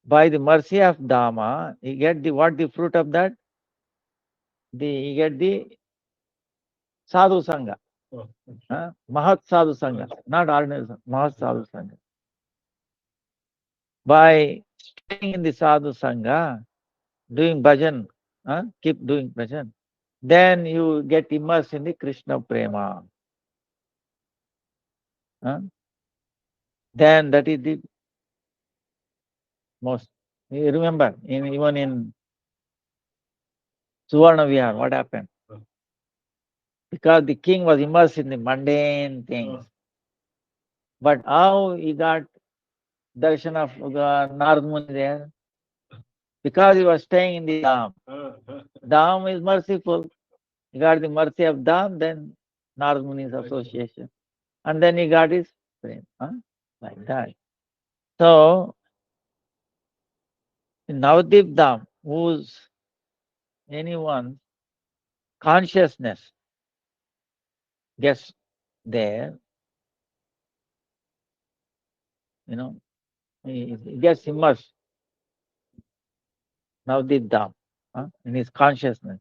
by the mercy of Dhamma, he get the fruit of that? He get the Sadhu Sangha. Mahat Sadhu Sangha, not ordinary Sangha, Mahat Sadhu Sangha. By staying in the Sadhu Sangha, doing bhajan, keep doing bhajan, then you get immersed in the Krishna Prema. Then that is the most. You remember, even in Suvarna Vihar, what happened? Because the king was immersed in the mundane things. But how he got darshan of Narad Muni there? Because he was staying in the Dham. Dham is merciful. He got the mercy of Dham, then Narad Muni's association. And then he got his prema. Like that. So, in Navadip Dham, whose anyone's consciousness gets there, he gets immersed. Navadip Dham, in his consciousness.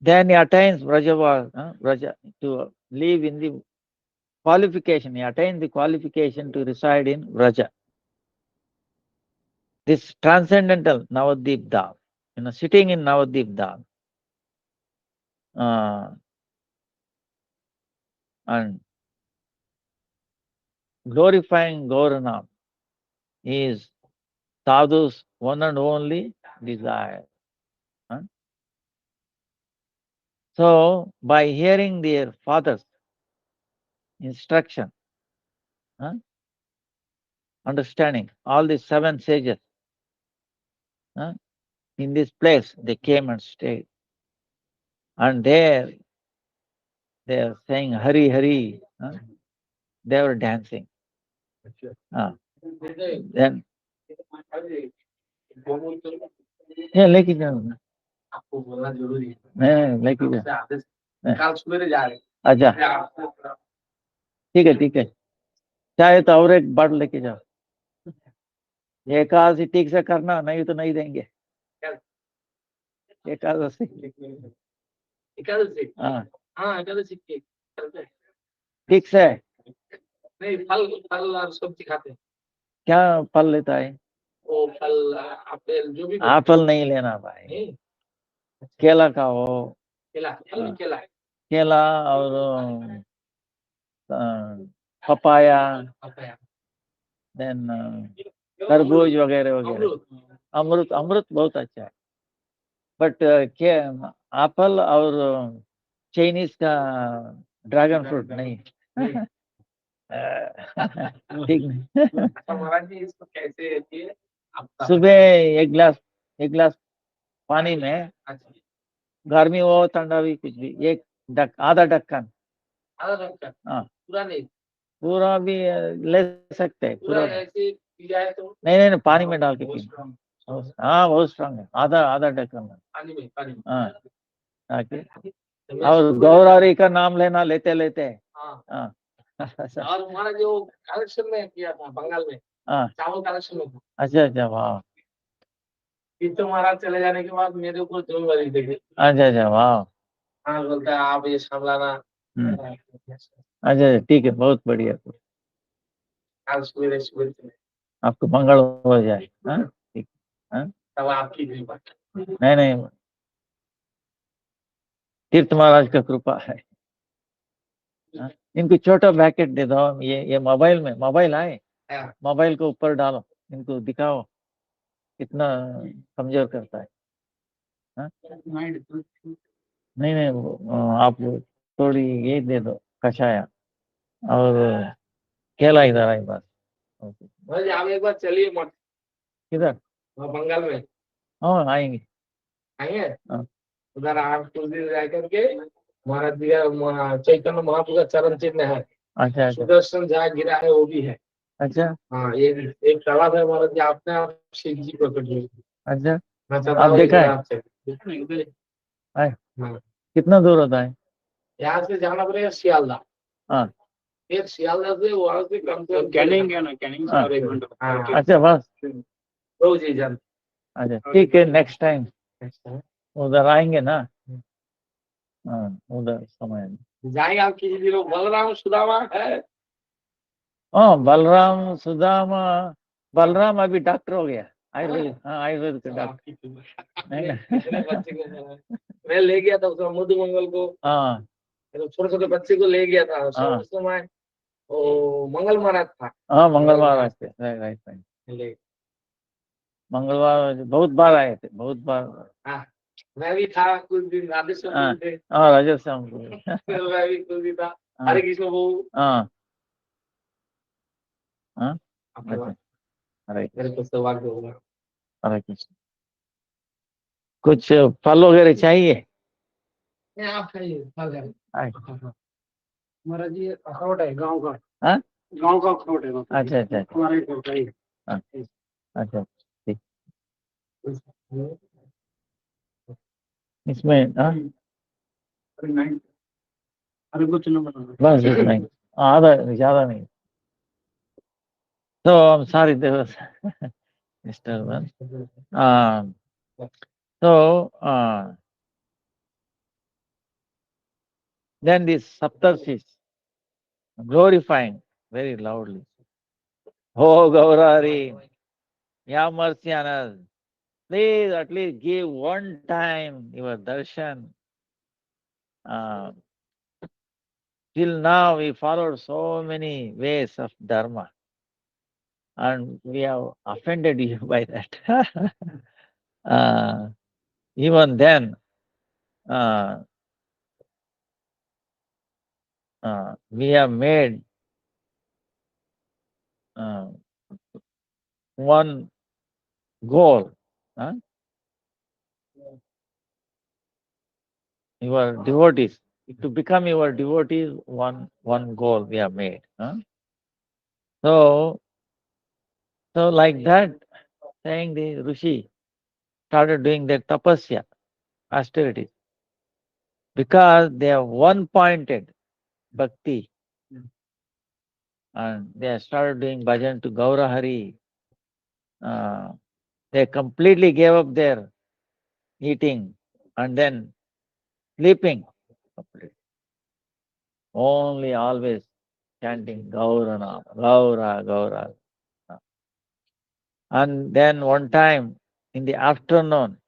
Then he attains Vraja, to live in the qualification. He attains the qualification to reside in Vraja. This transcendental Navadip Dham, sitting in Navadip Dham, and glorifying Gauranam is sadhu's one and only desire. So, by hearing their father's instruction, understanding all the 7 sages, in this place they came and stayed. And there they are saying Hari Hari. They were dancing. Then लेके जाओ ना, आपको बोलना जरूरी है। नहीं लेके जाओ। कल सवेरे जा रहे। अच्छा ठीक है चाहे तो और एक बार लेके जाओ। एकादशी ठीक से करना, नहीं तो नहीं देंगे। एकादशी हाँ एकादशी ठीक से नहीं, फल और सब्जी खाते हैं। क्या फल लेता है? वो फल एप्पल जो भी। एप्पल नहीं लेना भाई, केला खाओ। केला और पपाया, देन तरबूज वगैरह वगैरह। अमृत बहुत अच्छा है, बट एप्पल और चाइनीज का ड्रैगन फ्रूट नहीं। ठीक नहीं। इसको कैसे सुबह एक गिलास पानी में, गर्मी हो ठंडा भी कुछ भी, आधा ढक्कन। हाँ पूरा भी ले सकते हैं, पूरा नहीं पानी में डाल के पीना। हाँ बहुत स्ट्रांग है, आधा ढक्कन हाँ ताकि। और गौरहरि का नाम लेते हाँ। और हमारा जो कलेक्शन में किया था बंगाल में, चावल कलेक्शन में। अच्छा वाह। महाराज चले जाने के बाद मेरे ऊपर जिम्मेवारी दे दी। अच्छा वाह। हाँ बोलता है आप ये संभलाना। अच्छा ठीक है, बहुत बढ़िया। आज सवेरे सवेरे आपको मंगल हो जाए। हाँ ठीक। हाँ तब आपकी कृपा। नहीं नहीं, तीर्थ महाराज का कृपा है। हाँ? इनको छोटा पैकेट दे दो, ये मोबाइल में, मोबाइल आए, मोबाइल को ऊपर डालो, इनको दिखाओ कितना कमजोर करता है। हाँ? नहीं नहीं, आप थोड़ी ये दे दो कषाया, और केला इधर आई बस। आप एक बार चलिए मत। किधर? बंगाल में। हाँ आएंगे। आएंगे? हाँ। उधर आप कुछ दिन रह करके महाराज जी का चैतन्य महाप्रभु का चरण चिन्ह है। अच्छा अच्छा। सुदर्शन जहाँ गिरा है वो भी है। अच्छा। हाँ एक तालाब है महाराज जी, आपने आप शिव जी प्रकट हुए। अच्छा, आप देखा है? हाँ। कितना दूर होता है? यहाँ से जाना पड़ेगा सियालदा। हाँ, एक सियालदा से वहां से कम से कम कैनिंग है ना, कैनिंग से और 1 घंटा। अच्छा बस रोज ही जान। अच्छा ठीक है, नेक्स्ट टाइम उधर आएंगे ना। हाँ उधर समय जाएंगे आप किसी दिन। बलराम सुदामा है। हाँ बलराम सुदामा, बलराम अभी डॉक्टर हो गया, आयुर्वेद। हाँ आयुर्वेद का डॉक्टर। बच्चे को मैं ले गया था उसमें मधु मंगल को। हाँ छोटे छोटे बच्चे को ले गया था। हाँ। उस समय वो मंगल महाराज था। हाँ मंगल महाराज थे, राइट राइट। मंगलवार बहुत बार आए थे, बहुत बार। हाँ मैं भी था कुछ दिन, राधेश्याम थे। हाँ राधेश्याम मैं भी कुछ दिन था। हरे कृष्ण वो। हाँ हाँ अच्छा, हरे मेरे को सौभाग्य होगा। हरे कृष्ण। कुछ फल वगैरह चाहिए? आप खाइए फल है। महाराज जी अखरोट है गाँव का। हाँ गाँव का अखरोट है। अच्छा अच्छा हमारे घर का ही। अच्छा ठीक। इसमें हाँ अरे कुछ नहीं, बस इतना ही, आधा ज्यादा नहीं। So I'm sorry there was disturbance. So then these Saptarshis glorifying very loudly. Oh Gaurari, have mercy on us. Please at least give one time your darshan. Uh, till now we followed so many ways of dharma, and we have offended you by that. Even then, we have made one goal. Your devotees, to become your devotees, one goal we have made. So like that, saying the Rishi started doing their tapasya, austerities, because they have one-pointed bhakti, and they have started doing bhajan to Gaura Hari. They completely gave up their eating and then sleeping. Only always chanting Gaurana, Gaura, Gaura. And then one time in the afternoon,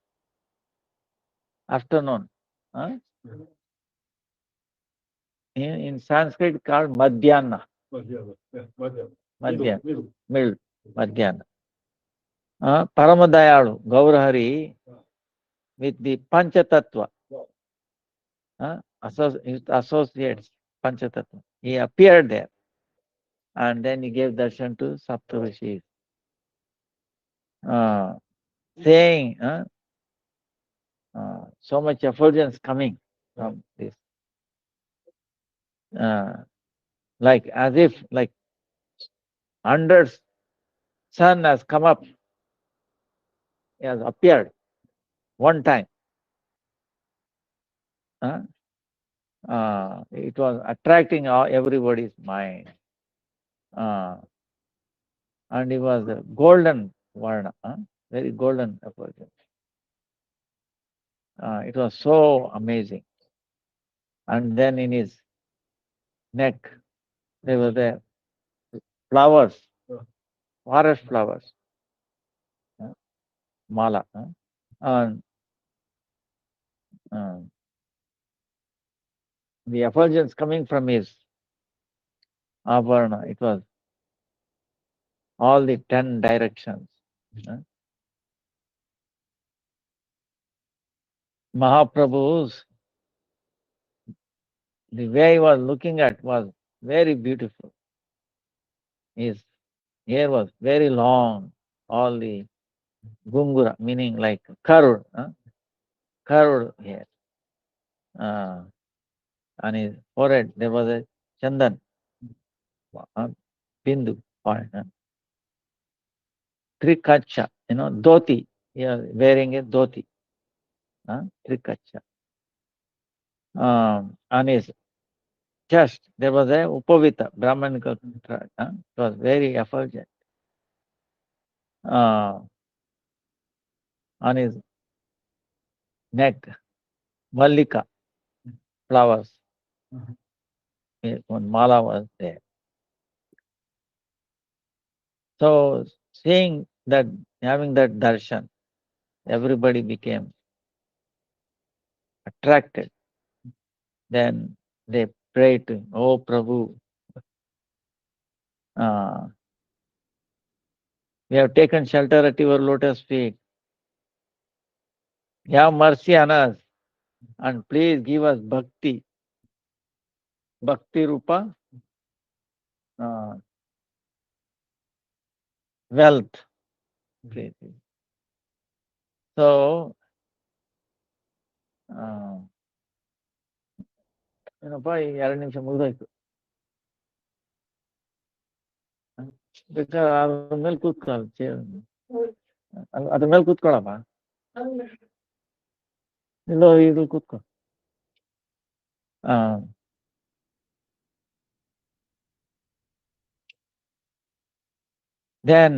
huh? In Sanskrit called Madhyana, middle, Madhyana. Paramadayalu, Gaurahari, with the Panchatattva, associates Panchatattva. He appeared there, and then he gave darshan to Saptarishis, saying so much effulgence coming from this, like as if like hundreds sun has come up, he has appeared one time. It was attracting everybody's mind. And it was a golden varna, very golden effulgence. It was so amazing. and then in his neck there were the flowers, forest flowers, mala. And the effulgence coming from his abharana, it was all the 10 directions. Mahaprabhu's, the way he was looking at was very beautiful. His hair was very long, all the gungura, meaning like curved hair. On his forehead there was a chandan, bindu point. Trikacha, dhoti. He was wearing a dhoti. Trikacha. On his chest there was a upavita, Brahmanical contract. It was very effulgent. On his neck, Mallika flowers. One mala was there. So seeing that, having that darshan, everybody became attracted. Then they prayed to him, "Oh Prabhu, we have taken shelter at your lotus feet. Have mercy on us and please give us bhakti. Bhakti rupa, wealth." Please. So, ಏನಪ್ಪಾ 2 ನಿಮಿಷ ಮುಗಿದೋಯ್ತು. ಬೇಕಾದ್ರೆ ಅದ್ರ ಮೇಲೆ ಕೂತ್ಕೊಳ್ಳ, ಅದ್ರ ಮೇಲೆ ಕೂತ್ಕೊಳ್ಳಪ್ಪ. ಇಲ್ಲೋ ಇದು ಕೂತ್ಕೊ. Then,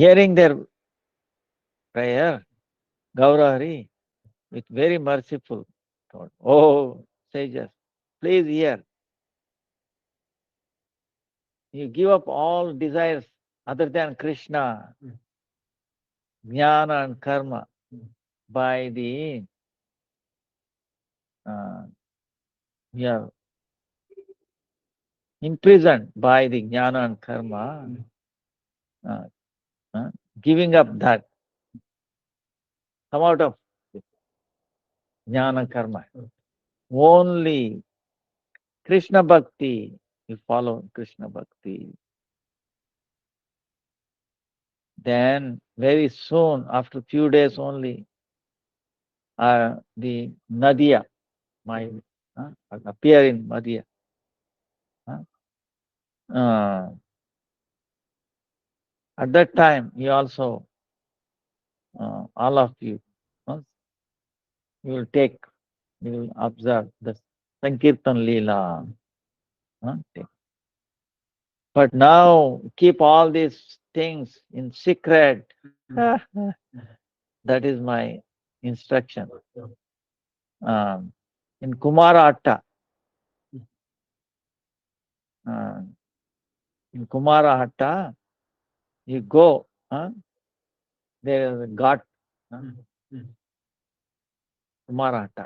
hearing their prayer, Gaurahari, with very merciful thought, "Oh sages, please hear. You give up all desires other than Krishna, jnana and karma, by the you are imprisoned by the jnana and karma, giving up that, come out of jnana karma. Only Krishna bhakti, you follow Krishna bhakti. Then very soon, after few days only, the Nadia might appear in Nadia. At that time, you also, all of you, you will observe the Sankirtan Leela. But now, keep all these things in secret. That is my instruction. In Kumarahatta, you go, there is a ghat, Kumarahatta,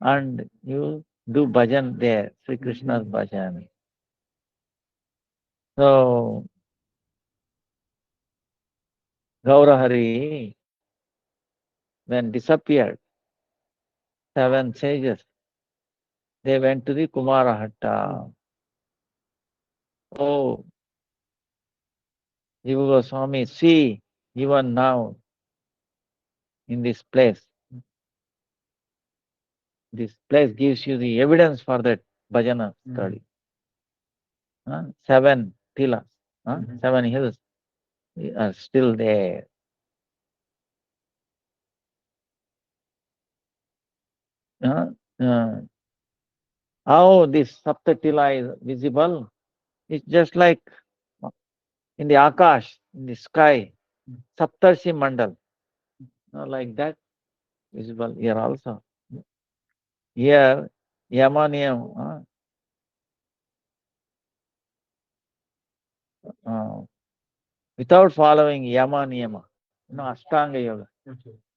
and you do bhajan there, Sri Krishna's bhajan. So, Gaurahari, when disappeared, 7 sages, they went to the Kumarahatta. Oh, Jiva Goswami, see, even now, in this place gives you the evidence for that bhajana study. 7 pillars, 7 hills are still there. How this Saptatila is visible? It's just like in the Akash, in the sky, Saptarshi Mandal, like that, visible here also. Here, Yama Niyam. Without following Yama Niyama, Ashtanga Yoga,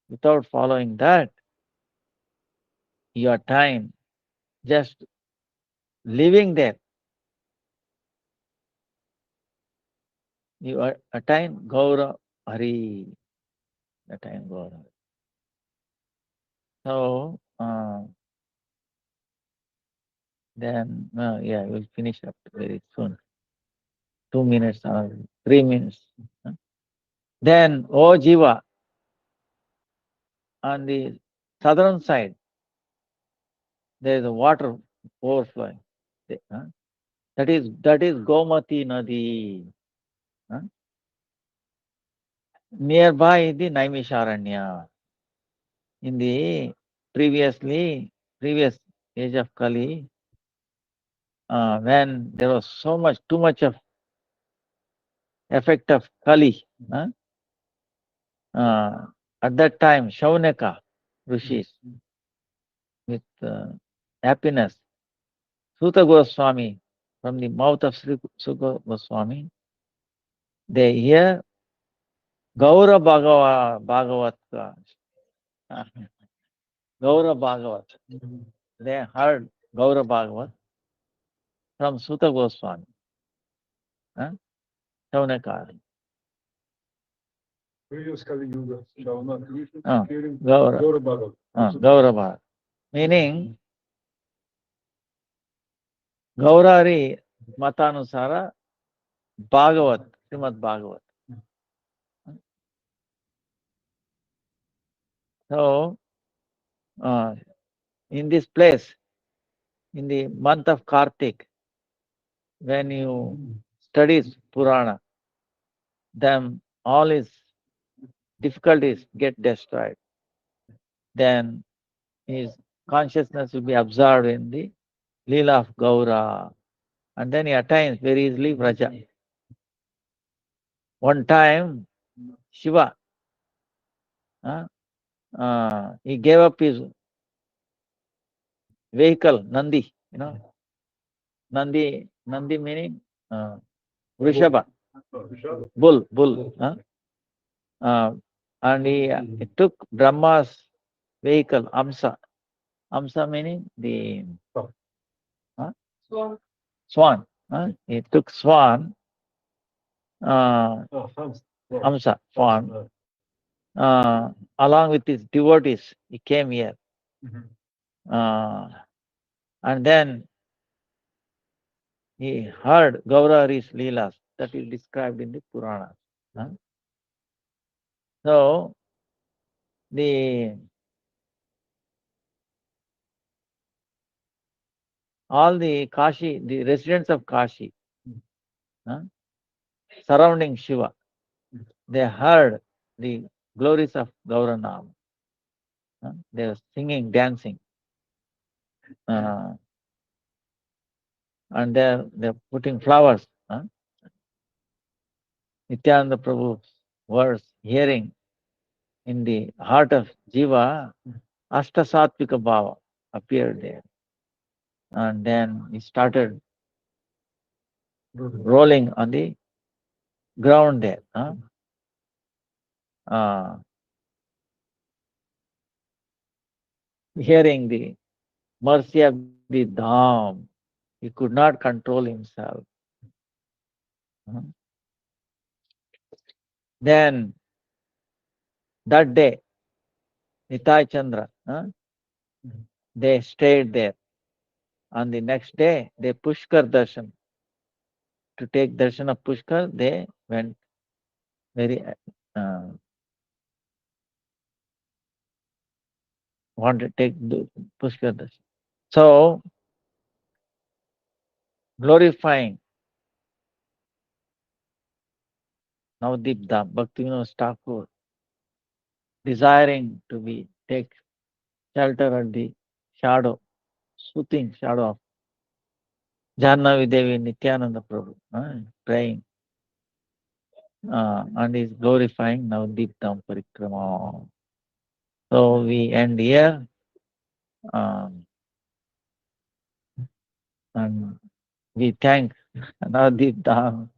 without following that, your time just living there, you attain Gaura Hari. Attain Gaura Hari. So, then, we'll finish up very soon. 2 minutes or 3 minutes. Then, O Jiva, on the southern side, there is a water overflowing. That is Gomati Nadi. Nearby the Naimisharanya. In the previous age of Kali, when there was too much of effect of Kali, at that time, Shaunaka rishis, with happiness, Suta Goswami, from the mouth of Suta Goswami, they hear Gaura Bhagavat. Gaura Bhagavat. They heard Gaura Bhagavat from Suta Goswami. Shaunaka. Previous Kali Yuga, Gaura. Gaura Bhagavat. Gaura Bhagavat. Meaning, Gaurari Matanusara Bhagavat, Srimad Bhagavat. So, in this place, in the month of Kartik, when you study Purana, then all his difficulties get destroyed. Then his consciousness will be absorbed in the Leela of Gaura, and then he attains very easily Vraja. One time, Shiva, he gave up his vehicle, Nandi, Nandi meaning Vrishabha, bull. And he took Brahma's vehicle, Amsa. Amsa meaning the swan. He took swan, Amsa, swan. Along with his devotees, he came here. And then he heard Gaurari's Leelas that is described in the Puranas. So, all the Kashi, the residents of Kashi, surrounding Shiva, they heard the glories of Gauranam. They were singing, dancing. And they're putting flowers. Nityananda Prabhu's words, hearing in the heart of Jiva, Ashtasattvika Bhava appeared there. And then he started rolling on the ground there. Hearing the mercy of the Dham, he could not control himself. Then, that day, Nitai Chandra, they stayed there. On the next day, they Pushkar darshan. To take darshan of Pushkar, they went very, wanted to take the Pushkar darshan. So, glorifying Navadip Dham, Bhaktivinoda Thakur, desiring to take shelter at the shadow, soothing shadow of Jannavi Devi Nityananda Prabhu, praying, and is glorifying Navadip Dham Parikrama. So we end here. And we thank Navadip Dham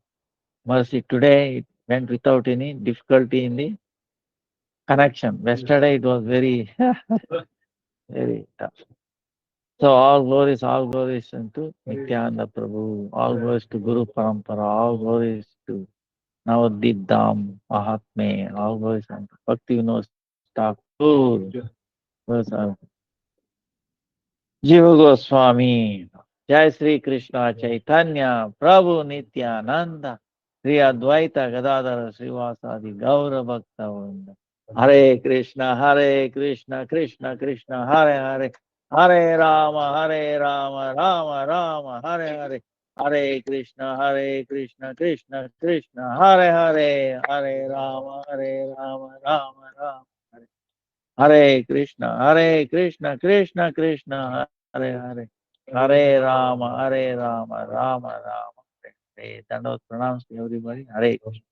Mercy. Today it went without any difficulty in the connection. Yesterday it was very, very tough. So all glories unto Nityananda Prabhu, all glories to Guru Parampara, all glories to Navadip Dham Mahatme, all glories unto Bhakti Vinod Thakur, Jiva Goswami, Jai Sri Krishna Chaitanya, Prabhu Nityananda, Sri Advaita Gadadhara Srivasadi Gaura Bhakta Vrinda. Hare Krishna, Krishna Krishna, Hare Hare, Hare Rama, Rama Rama, Hare Hare, Hare Krishna, Krishna Krishna, Hare Hare, Hare Rama, Rama Rama, Hare Hare Krishna, Krishna Krishna, Hare Hare, Hare Rama, Rama Rama, Hare Hare. Dandavata pranams to everybody. Hare Krishna.